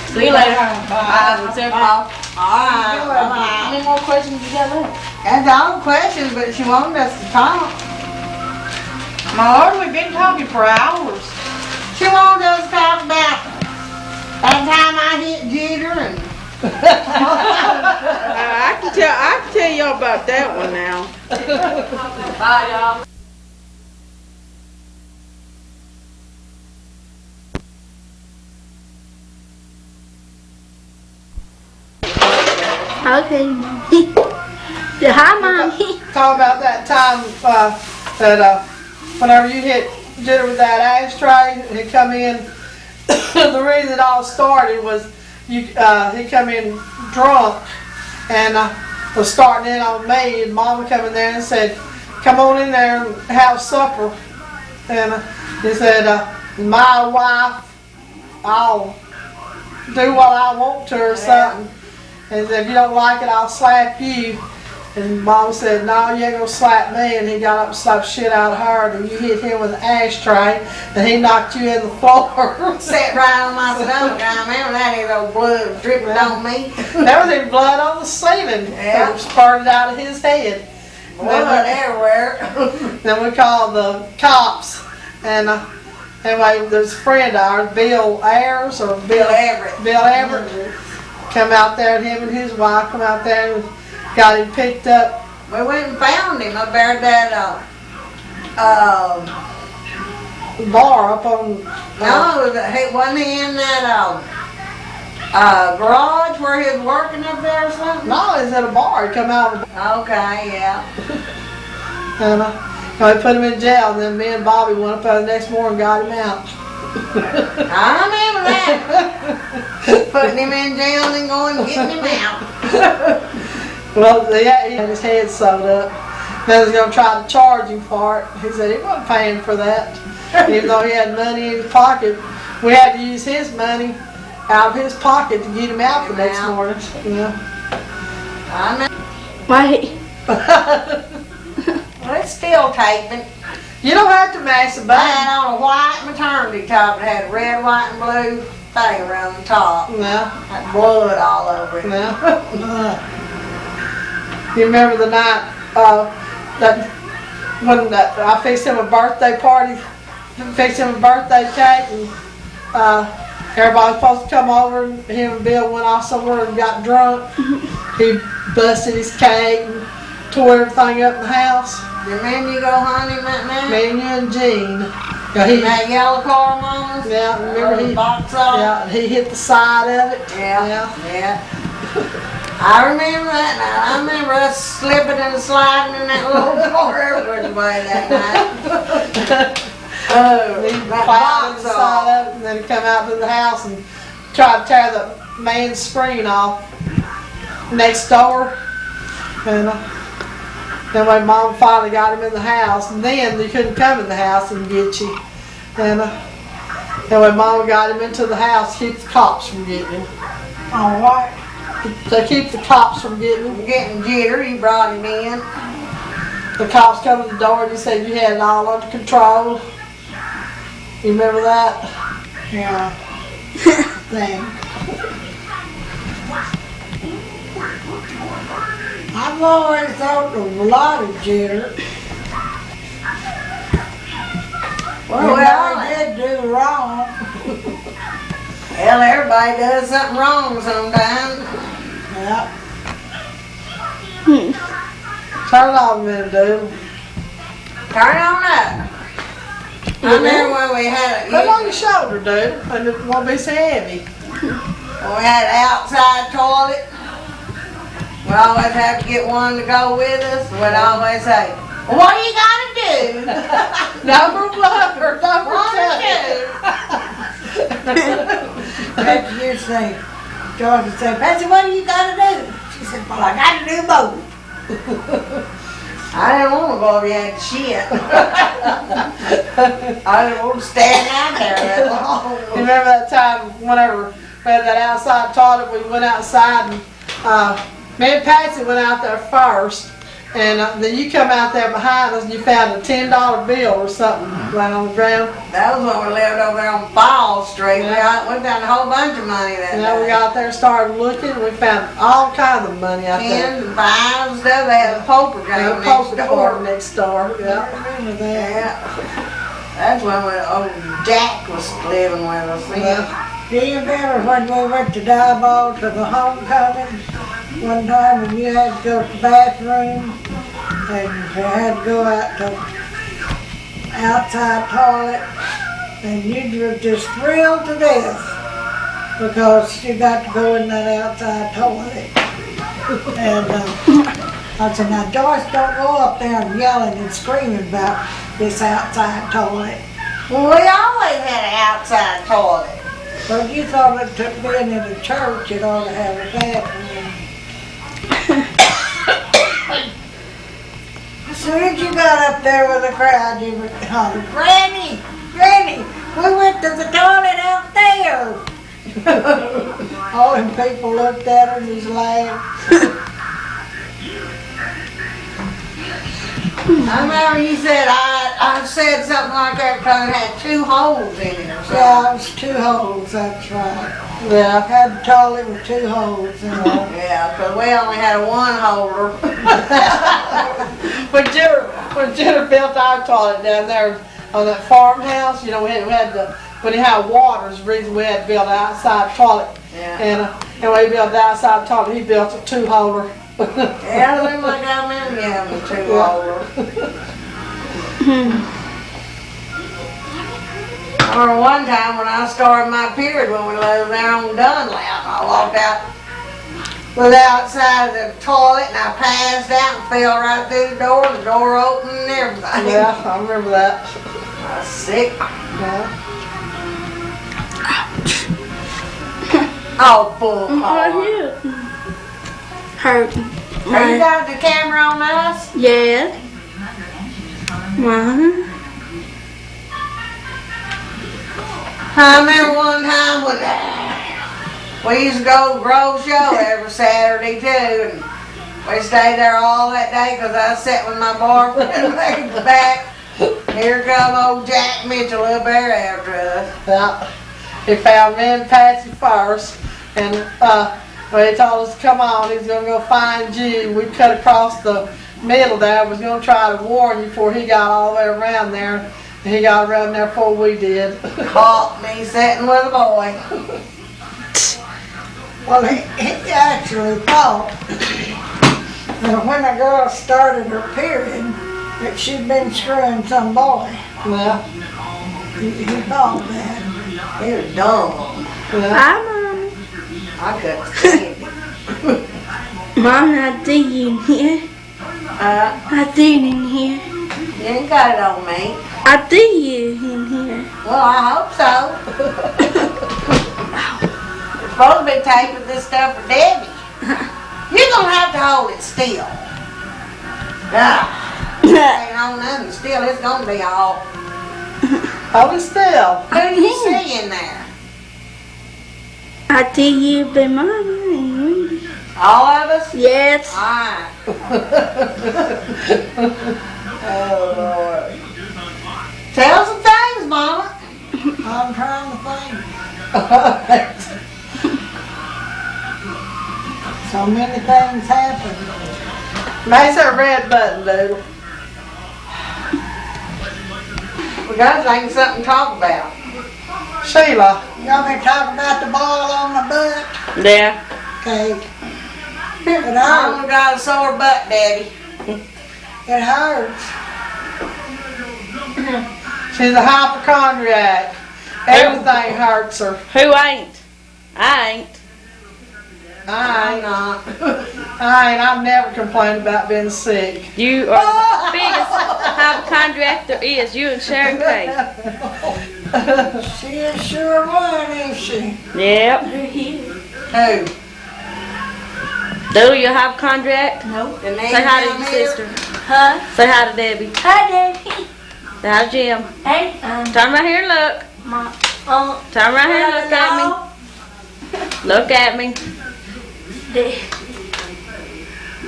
See you later. Bye. See you tomorrow. Alright, How bye-bye. many more questions you got left? That's all questions, but she wanted us to talk. My Lord, we've been talking for hours. She wanted us to talk about that time I hit Jeter and I can tell y'all about that one now. Bye, y'all. Okay, Mommy. Hi, Mommy. Talk about that time that whenever you hit Jenna with that ashtray, he'd come in the reason it all started was he come in drunk and was starting in on me, and Mama come in there and said, "Come on in there and have supper." And he said, "My wife, I'll do what I want to or something." And he said, "If you don't like it, I'll slap you." And Mom said, "No, you ain't gonna slap me." And he got up and slapped shit out of her, and you hit him with an ashtray, and he knocked you in the floor. Sat right on my stomach. I remember that, his old blood dripping on me. There was even blood on the ceiling. Yeah. It spurted out of his head. Blood everywhere. Then we called the cops, and anyway, there's a friend of ours, Bill Ayers, or Bill Everett. Bill Everett, come out there, and him and his wife come out there and got him picked up. We went and found him up there at that Bar up on. no, wasn't he in that garage where he was working up there or something? No, he's at a bar. He come out of the bar, Okay, yeah. and we put him in jail. And then me and Bobby went up there the next morning and got him out. I remember that. Putting him in jail and going and getting him out. Well, yeah, he had his head sewed up. They was going to try to charge him for it. He said he wasn't paying for that. Even though he had money in his pocket, we had to use his money out of his pocket to get him out the next morning. Yeah. I know. Wait. Well, it's still taping. You don't have to I masturbate. had on a white maternity top that had a red, white, and blue thing around the top. No, Had blood all over it. no. You remember the night that when I fixed him a birthday party, fixed him a birthday cake, and everybody was supposed to come over, and him and Bill went off somewhere and got drunk. He busted his cake and tore everything up in the house. Remember you go hunting that night? Me and you and Gene. Yeah, In that yellow car, Mama? yeah, remember he, Box off? yeah, he hit the side of it. Yeah. I remember that night. I remember us slipping and sliding in that little car every way that night. He That plowed box the off. side of it, and then he come out to the house and tried to tear the man's screen off next door. And then my mom finally got him in the house, and then they couldn't come in the house and get you. And then when Mama got him into the house, keep the cops from getting him. Oh, what? They keep the cops from getting him. I'm getting jittery. He brought him in. The cops come to the door and he said you had it all under control. You remember that? Yeah. Thing. I've always thought there was a lot of jitter. Well, I did do wrong. Hell, everybody does something wrong sometimes. Yeah. Turn it off a minute, dude. Turn on up. I remember when we had Put it on your shoulder, dude, and it won't be so heavy. when we had an outside toilet. We always have to get one to go with us. We'd always say, well, "What do you gotta do?" Number one or number One or two. Patsy used to say, George would say, "Patsy, what do you gotta do?" She said, "Well, I gotta do both." I didn't want to go over there and shit. I didn't want to stand out there that long. You remember that time whenever we had that outside toilet, we went outside and me and Patsy went out there first, and then you come out there behind us and you found a $10 bill or something right on the ground. That was when we lived over there on Fall Street. We found a whole bunch of money that And then we day. got out there and started looking, and we found all kinds of money out there. Tens and fives and stuff. They had a poker game And a next poker door. board next door. Yeah. Remember that? Yeah. That's when old Jack was living with us. Yeah. Do you remember when we went to Diebold to the homecoming one time and you had to go to the bathroom and you had to go out to the outside toilet and you were just thrilled to death because you got to go in that outside toilet. And I said, "Now Joyce, don't go up there and yelling and screaming about this outside toilet." Well, we always had an outside toilet. But you thought it took being in a church, it ought to have a bathroom. As soon as you got up there with the crowd, you would holler, Granny, Granny, we went to the toilet out there. All them people looked at her and just laughed. I remember you said I said something like that because it had 2 holes in it or something. Yeah, it was 2 holes, that's right. Yeah. Had the toilet with 2 holes in it. Yeah, because we only had a 1 holder. When Jenner built our toilet down there on that farmhouse, you know, we had the, when he had water, is the reason we had to build an outside toilet. Yeah. And when he built the outside toilet, he built a 2-holder. Yeah, it looked like I remember you having a 2 holder. Or one time when I started my period when we lived there on Dunlap, I walked out, was outside of the toilet and I passed out and fell right through the door opened and everything. Yeah, I remember that. I was sick. Yeah. Oh, bull Right hard. here. Hurting. Are you got the camera on us? Yeah. I remember one time when we used to go to Grove Show every Saturday too, and we stayed there all that day because I sat with my boyfriend laid back. Here come old Jack Mitchell up there after us. Yeah. He found me and Patsy first, and when he told us to come on, he was going to go find you. We cut across the middle there. Was going to try to warn you before he got all the way around there. And he got around there before we did. Caught me sitting with a boy. Well, he actually thought that when a girl started her period, that she'd been screwing some boy. Yeah. He thought that. He was dumb. Yeah. Hi, Mommy. I couldn't stand it. Mommy, I think you in here. I think in here. You ain't got it on me. I think you in here. Well, I hope so. You're supposed to be taping this stuff for Debbie. You're going to have to hold it still. Ain't on nothing still. It's going to be all. Hold it still. Who do you see in there? I think you've been Mommy. All of us? Yes. All right. Oh, Lord. Tell some things, Mama. I'm trying to think. So many things happen. Nice that red button, Doodle. We got to think of something to talk about. Sheila. You want me to talk about the ball on my butt? Yeah. Okay. It Mama hurts. got a sore butt, Daddy. It hurts. She's a hypochondriac. Everything hurts her. Who ain't? I ain't. I I'm not. I've never complained about being sick. You are the biggest hypochondriac there is. You and Sharon Kay. She is sure one, ain't she? Yep. Who? Doodle, you a hypochondriac? No. The name Say hi to down your there? sister. Huh? Say hi to Debbie. Hi, Daddy. Say hi to Jim. Hey, Turn right here and look. Turn right here and look at me. Look at me.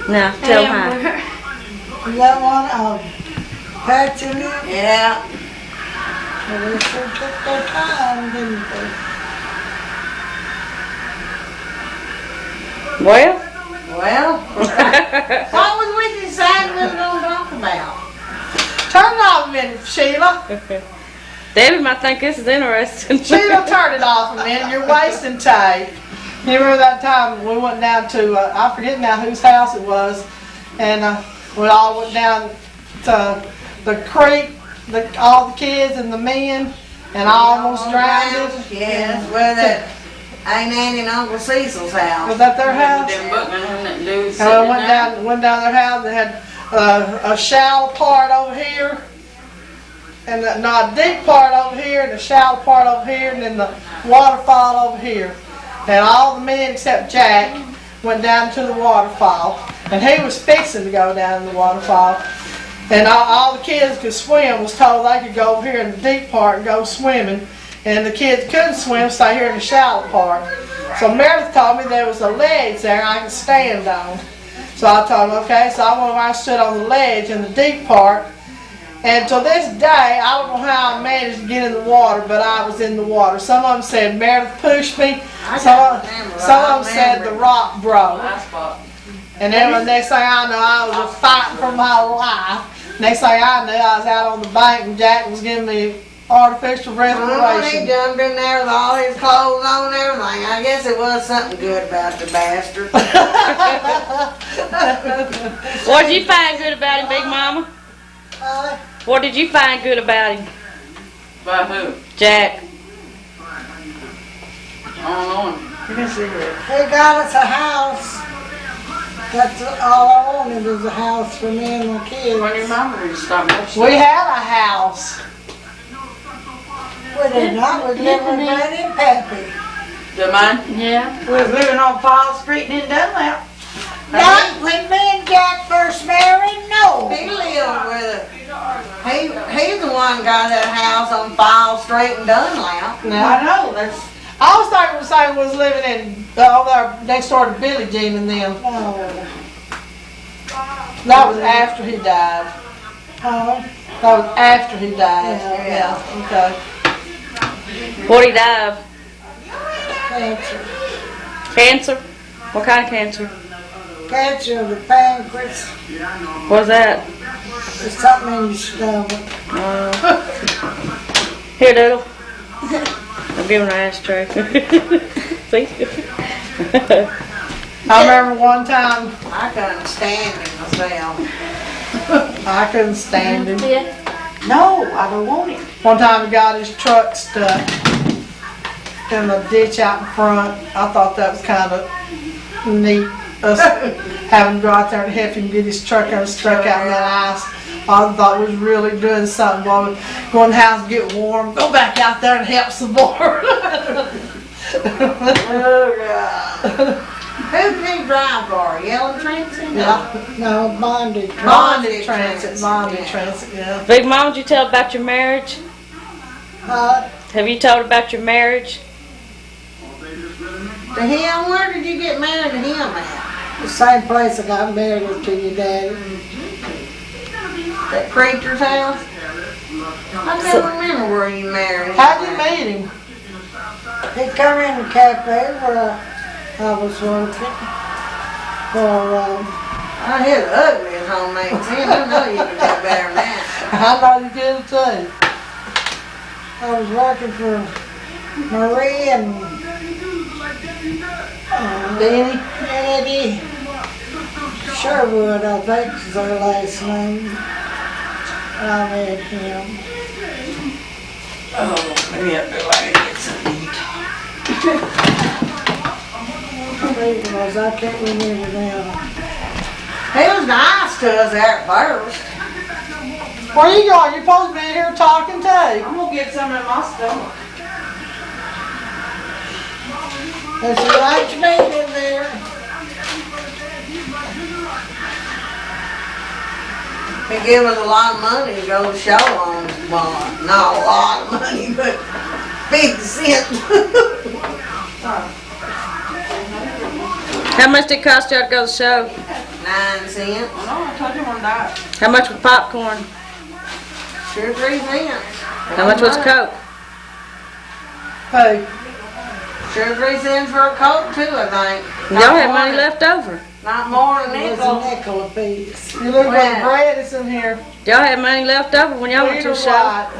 Now, tell them hi. Is that one of Patsy and them? Yeah. Well, they sure took their time, didn't they? Well. Well, what was we deciding we were going to talk about? Turn it off a minute, Sheila. Debbie might think this is interesting. Sheila, turn it off a minute. You're wasting tape. You remember that time we went down to, I forget now whose house it was, and we all went down to the creek, all the kids and the men, and I almost drowned. Yes, well, that Aunt Annie and Uncle Cecil's house. Was that their house? Them booking and that dude And we went down their house. They had a shallow part over here, and the deep part over here, and the shallow part over here, and then the waterfall over here. And all the men except Jack went down to the waterfall, and he was fixing to go down in the waterfall. And all the kids could swim was told they could go over here in the deep part and go swimming, and the kids couldn't swim, stay here in the shallow part. So Meredith told me there was a ledge there I could stand on. So I told him, okay, so I stood on the ledge in the deep part. And to this day, I don't know how I managed to get in the water, but I was in the water. Some of them said Meredith pushed me. Some of them said the rock broke. And then the next thing I know, I was just fighting for my life. Next thing I knew, I was out on the bank and Jack was giving me artificial respiration. He jumped in there with all his clothes on and everything. I guess it was something good about the bastard. What did you find good about him, Big Mama? What did you find good about him? By who? Jack. I don't know him. He got us a house. That's all I wanted was a house for me and my kids. When your mama didn't stop me. We had a house. We did not. We lived with Granny and Pappy. The mine? Yeah. We was living on Fall Street and in Dunlap. Not when me and Jack first married, no. He lived with it. He's the one got that house on File Street in Dunlap. I know, that's... I was thinking Sam was living in over there next door to Billy Jean and them. No. That was after he died. Huh? That was after he died. Yeah. Okay. What'd he die of? Cancer. Cancer? What kind of cancer? Cancer of the pancreas. What's that? There's something in your stomach. Here, Doodle. I'm giving her an ashtray. See? I remember one time I couldn't stand him myself. I couldn't stand him. No, I don't want it. One time he got his truck stuck in the ditch out in front. I thought that was kind of neat. Us having to go out there and help him get his truck stuck out in that ice. I thought we was really doing something. While we go in the house and get warm, go back out there and help some more. Oh, God. Who did he drive for? Yellow Transit? Yeah. No, bonded. Bonded transit. Bonded transit, yeah. Big Mom, did you tell about your marriage? Have you told about your marriage? To him? Where did you get married to him at? The same place I got married to your daddy. That preacher's house? I can't remember where you married him. How'd you meet him? He come in the cafe where I was working. I hear the ugliest homemade sin. I know you can do better than that. I know you did it too. I was working for Marie and Eddie Sherwood, I think is their last name. I met him. Oh, maybe I feel like I get something to Because I can't remember now. He was nice to us there at first. Where you going? You're supposed to be in here talking too. I'm gonna get some in my stomach. And she likes me in there. He gave us a lot of money to go to the show on. Well, not a lot of money, but 50 cents. How much did it cost y'all to go to the show? 9 cents. No, I told you one night. How much was popcorn? 2 or 3 cents. How much was Coke? Hey, 2 or 3 cents for a Coke too, I think. Y'all had money left over. Not more than It was nickel. a nickel apiece. you look Well, like bread is in here. Y'all had money left over when y'all went to the Peter show. White.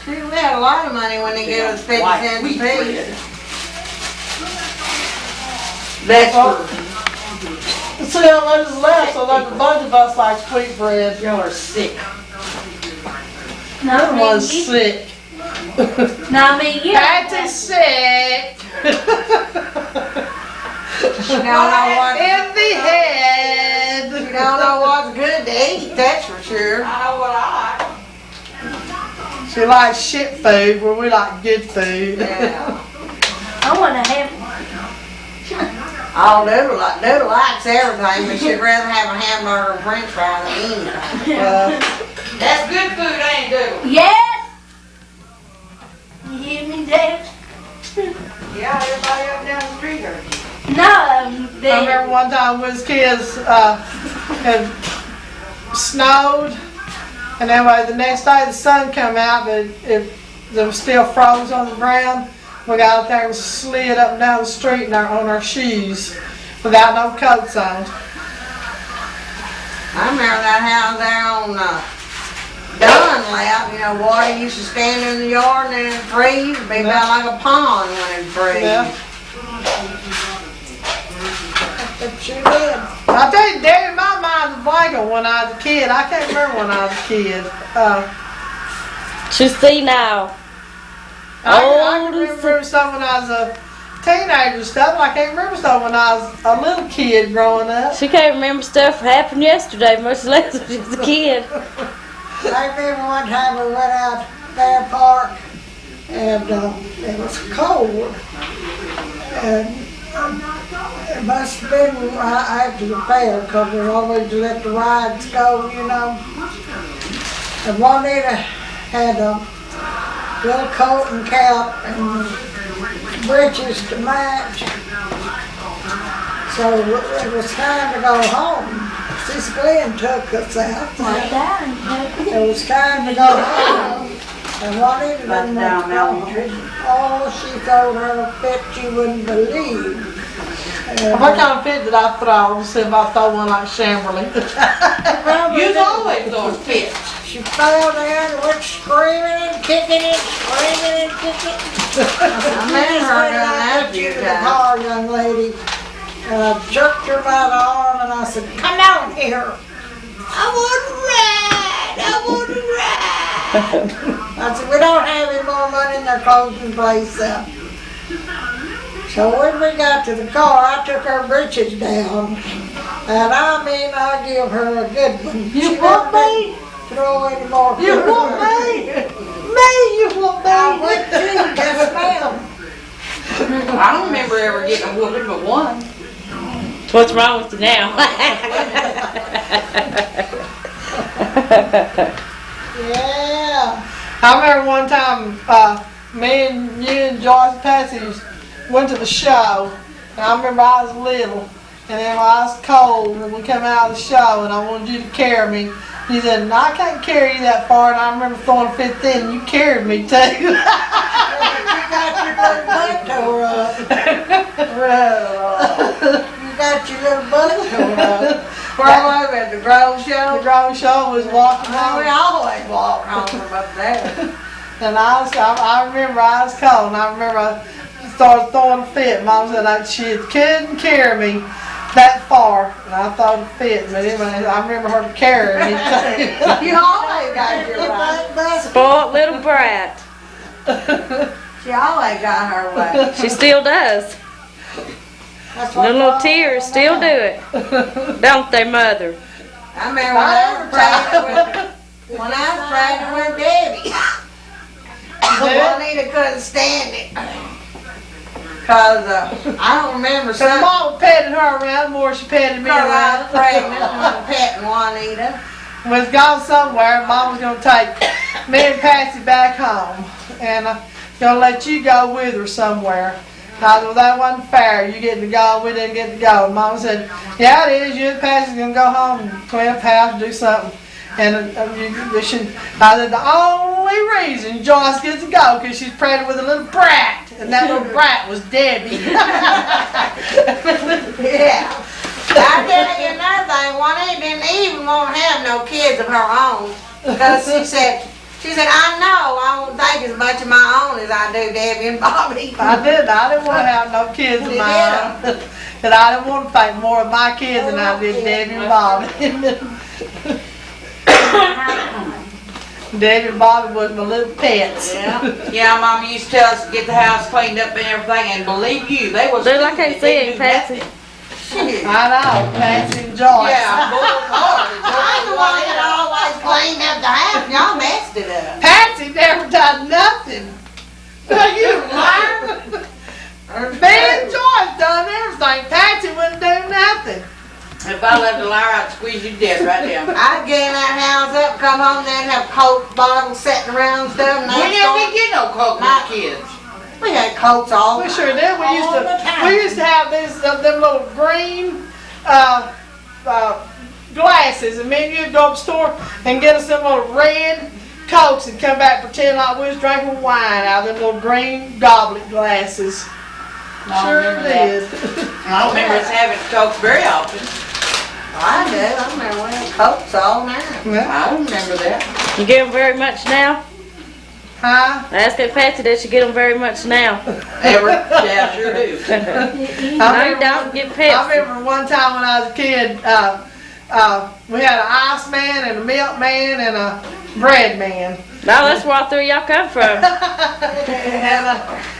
Shoot, we had a lot of money when they gave us 50 cents a piece. That's for... See how much is left, so there's a bunch of us like sweet bread. Y'all are sick. That was sick. No, I mean, Patsy's sick. You don't know what, In the head. you don't know what's good to eat, that's for sure. I know what I like. She likes shit food where we like good food. Yeah. I want to have Oh, Doodle likes everything, but she'd rather have a hamburger and french fry than anything. That's good food, ain't it, Doodle? Yes! You hear me, Dad? Yeah, everybody up and down the street heard you. No, I remember one time we was kids, it snowed, and anyway, the next day the sun come out, but it was still froze on the ground. We got out there and slid up and down the street on our shoes without no coats on. I remember that house there on Dunlap, you know, water used to stand in the yard and then it'd freeze. It'd be about like a pond when it'd freeze. Yeah. But you did. I tell you, Daddy, my mind was blank when I was a kid. I can't remember when I was a kid. She's senile. I can remember stuff when I was a teenager and stuff. I can't remember stuff when I was a little kid growing up. She can't remember stuff that happened yesterday, much less when she was a kid. I remember one time we went out Bear Park and it was cold. And it must have been after the fair because we always let the rides go, you know. And Juanita had a little coat and cap and breeches to match. So it was time to go home. Sis Glenn took us out. It was time to go home. And Juanita didn't want to go home. Oh, she throwed her a fit you wouldn't believe. What kind of fit did I throw? See if I throw one like Chamberlain. You've always those fits. She fell there and went screaming and kicking it, screaming and kicking. I remember her doing that a You few to the times. car, young lady. And I jerked her by the arm and I said, come down here. I want to ride. I said, we don't have any more money and they're closing the place up. So when we got to the car, I took her breeches down. And I mean, I give her a good one. You want me? Throw any more. You want me? Me, you want me? I went to, yes ma'am. I don't remember ever getting a whooping but one. What's wrong with you now? Yeah. I remember one time, me and you and JoyceWeedyPatsy went to the show, and I remember I was little, and then when I was cold, and we came out of the show, and I wanted you to carry me. You said, no, I can't carry you that far, and I remember throwing a fit in, and you carried me too. You got your little butt tore up. You got your little butt tore up. Where I was at the Grove Show. The Grove Show was walking Oh, we home, always walk home from up there. and I remember I was cold, and I remember I started throwing a fit. Mom said she couldn't carry me that far, and I thought it fit, but anyway, I remember her carrying me too. You always got your way. Spoiled little brat. She always got her way. She still does. That's what The little Mom tears said. still do it. Don't they, Mother? I remember when I was pregnant with Debbie. Juanita couldn't stand it. Cause I don't remember So something. Mom petted her around more than she petted me I was around. pregnant and wasn't petting Juanita. Was gone somewhere. Mom was gonna take me and Patsy back home, and gonna let you go with her somewhere. I said, well, that wasn't fair. You getting to go, we didn't get to go. And Mom said, yeah, it is. You and Patsy's gonna go home and clean up house, do something. And you should. I said the only reason Joyce gets to go because she's pregnant with a little brat, and that little brat was Debbie. Yeah. I tell you another thing, Juanita didn't even want to have no kids of her own. Because she said, I know I don't think as much of my own as I do Debbie and Bobby. I didn't want to have no kids of my own. Because I didn't want to think more of my kids than I did Debbie and Bobby. Debbie and Bobby was my little pets. Yeah, Mama used to tell us to get the house cleaned up and everything, and believe you, they was. Dude, I can't see it, Patsy. Shoot. I know, Patsy and Joyce. Yeah, both cars. I'm the one that always cleaned up the house. Y'all messed it up. Patsy never done nothing. You liar. Me and Joyce done everything. Patsy wouldn't do nothing. If I left a liar, I'd squeeze you dead right now. I'd get in that house up, come home, then have Coke bottles sitting around and stuff. And We never get no coke with the kids. We had Cokes all We the sure did. We used to have these them little green glasses, and me and you'd go up the store and get us them little red Cokes and come back pretend like we was drinking wine out of them little green goblet glasses. Sure did. I don't remember us having cokes very often. I do. I remember we had Cokes all night. I don't remember that. You get them very much now? Huh? I asked that Patsy, does she get them very much now? Ever? Yeah, I sure do. No, you don't get I Pepsi. remember one time when I was a kid, we had an ice man and a milk man and a bread man. No, that's where all three of y'all come from.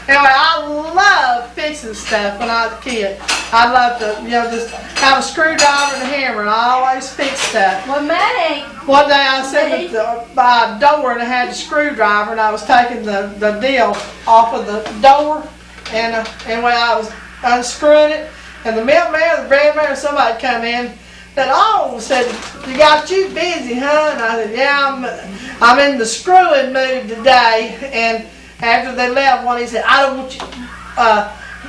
Anyway, I love fixing stuff when I was a kid. I loved to, just have a screwdriver and a hammer, and I always fix stuff. Well, Maddie. One day I sat by a door and I had the screwdriver, and I was taking the deal off of the door, and when I was unscrewing it, and the milkman or the bread man or somebody come in, said, "Oh," said, "you got you busy, huh?" And I said, "Yeah, I'm in the screwing mood today." And after they left, one he said, "I don't want you."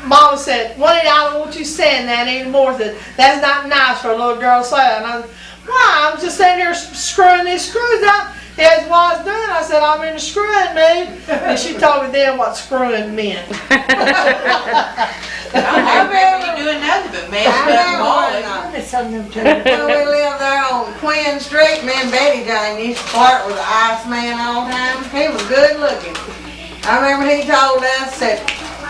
Mama said, "I don't want you saying that anymore. That's not nice for a little girl to say." And I said, "Why? I'm just sitting here screwing these screws out." That's what I was doing. I said, "I'm in the screwing mood." And she told me then what screwing meant. I don't remember you doing nothing but messing up Molly. It's something to When we lived there on Quinn Street, me and Betty Jane used to flirt with the ice man all the time. He was good looking. I remember he told us that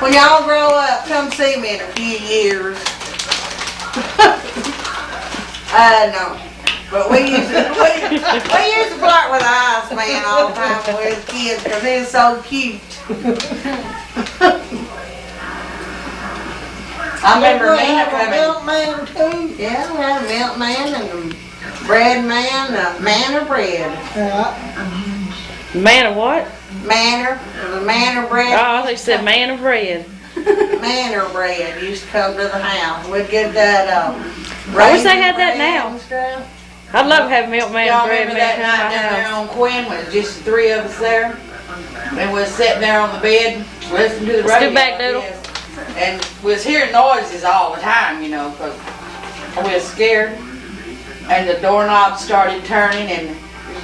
when y'all grow up, come see me in a few years. No. But we used to flirt with the ice man all the time when we was kids because he was so cute. I remember Nina coming. milkman too. Yeah, we had a milkman and a bread man, a manor bread. Yeah. Man of what? Manor, it was a manor bread. Oh, I thought you said man of bread. Manor bread used to come to the house. We'd get that, I wish they had that now. and stuff. I'd love to have milkman Y'all bread remember man that in night my down there house. on Quinn when it was just the three of us there? And we was sitting there on the bed, listening to the Let's do radio. back doodle. Yes. And we was hearing noises all the time, because we was scared. And the doorknob started turning, and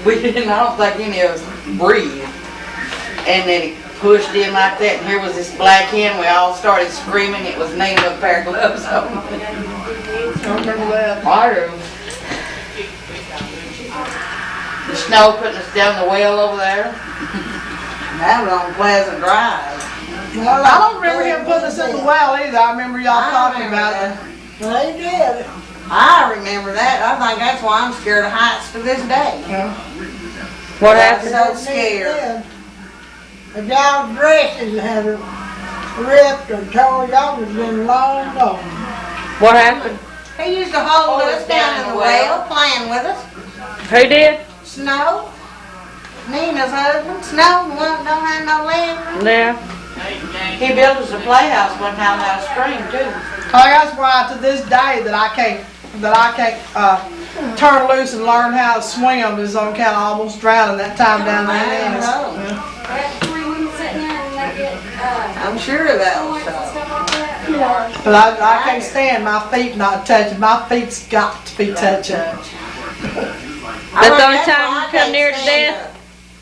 I don't think any of us breathed. And then it pushed in like that, and here was this black hen. We all started screaming. It was Nina with a pair of gloves on. I remember that. I do. The snow putting us down the well over there. That was on Pleasant Drive. I don't remember him putting us in the well either. I remember y'all I talking remember about that. it. They did. I remember that. I think that's why I'm scared of heights to this day. What I'm happened? so scared. The gal's dresses had ripped or tore. Y'all was been long gone. What happened? He used to hold us down in the well, playing with us. Who did? Snow. Nina's husband. Snow, the one that don't have no legs. Yeah. He built us a playhouse one time out of spring too. Oh, that's why to this day that I can't turn loose and learn how to swim is on account of almost drowning that time down there in Ennis. That's three women sitting there and they get, I'm sure of that was stuff so. like that. But I can't stand my feet not touching. My feet's got to be touching. That's the only time you come near to death?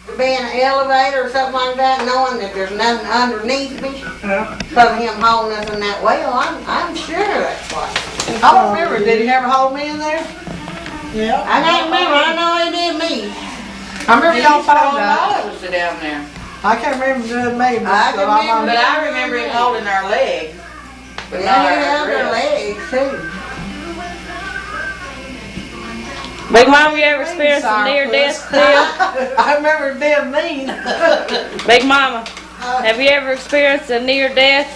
To be in an elevator or something like that, knowing that there's nothing underneath me, Yeah. because of him holding us in that well, I'm sure that's why. I don't remember. Did he ever hold me in there? Yeah. I can't remember. I know he did me. I remember He y'all used to talking hold about it. all of us down there. I can't remember doing me, but I can remember. But I remember him holding our leg. But Yeah, not he our held her wrist. legs too. Big Mama, you ever experienced a near-death deal? I remember being mean. Big Mama, have you ever experienced a near-death?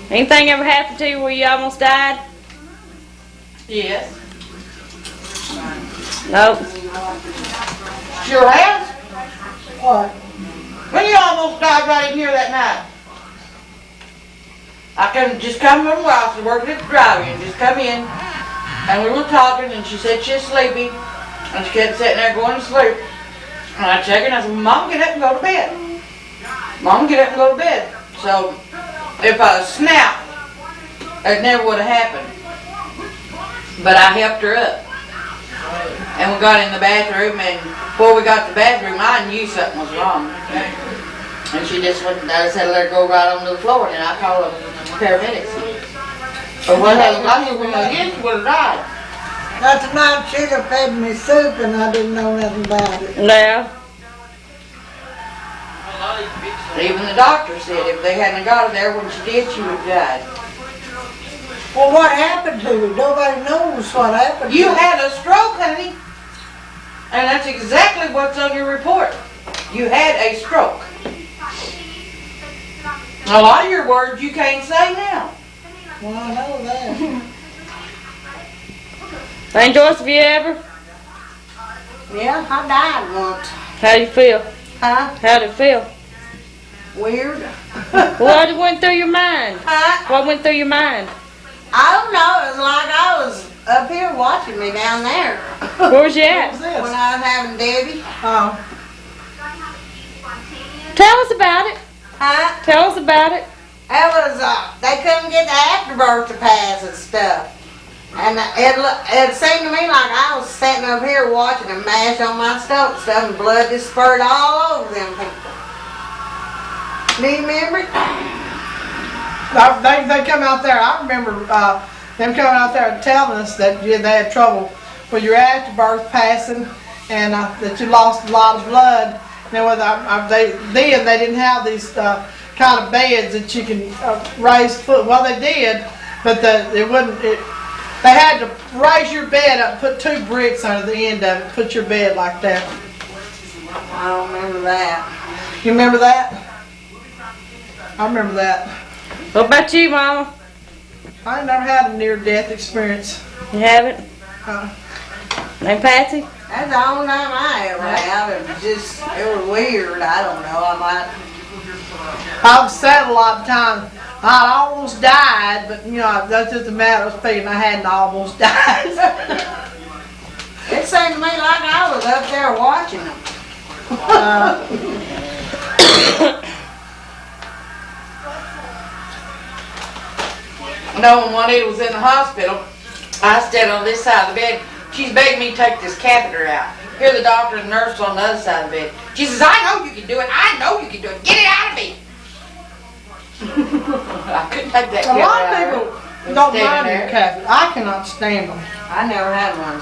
Anything ever happened to you where you almost died? Yes. Nope. Sure has. What? When you almost died right in here that night. I just come from where I was working at the drive-in, just come in, and we were talking, and she said she was sleepy, and she kept sitting there going to sleep. And I checked her, and I said, Mom, get up and go to bed. Mom, get up and go to bed. So, if I snapped, it never would have happened. But I helped her up. And we got in the bathroom, and before we got to the bathroom, I knew something was wrong. And she just went, I said, let her go right on the floor, and I called the paramedics. But what happened, I knew when I hit, she would have died. Not tonight, she'd have fed me soup and I didn't know nothing about it. Yeah. Even the doctor said if they hadn't got her there when she did, she would have died. Well, what happened to her? Nobody knows what happened to You her. had a stroke, honey. And that's exactly what's on your report. You had a stroke. A lot of your words you can't say now. Well, I know that. St. Joyce, have you ever? Yeah, I died once. How do you feel? Huh? How did it feel? Weird. What went through your mind? Huh? What went through your mind? I don't know. It was like I was up here watching me down there Where was you at? when I was having Debbie. Oh, Tell us about it. Huh? Tell us about it. It was, they couldn't get the afterbirth to pass and stuff. And it seemed to me like I was sitting up here watching them mash on my stomach stuff and blood just spurted all over them people. Do you remember it? They come out there. I remember them coming out there and telling us that they had trouble with your afterbirth passing and that you lost a lot of blood. Now, they didn't have these kind of beds that you can raise foot. Well, they did, but it wouldn't. They had to raise your bed up, put 2 bricks under the end of it, put your bed like that. I don't remember that. You remember that? I remember that. What about you, Mama? I ain't never had a near-death experience. You haven't? Name Patsy? That's the only time I ever have. It was weird. I don't know. I've said a lot of times, I almost died, but you know, that's just a matter of speaking. I hadn't almost died. It seemed to me like I was up there watching them. No, when Juanita was in the hospital, I stayed on this side of the bed. She's begging me to take this catheter out. Here the doctor and nurse on the other side of the bed. She says, I know you can do it. I know you can do it. Get it out of me. I couldn't take that A lot catheter of out. people don't mind their catheter. I cannot stand them. I never had one.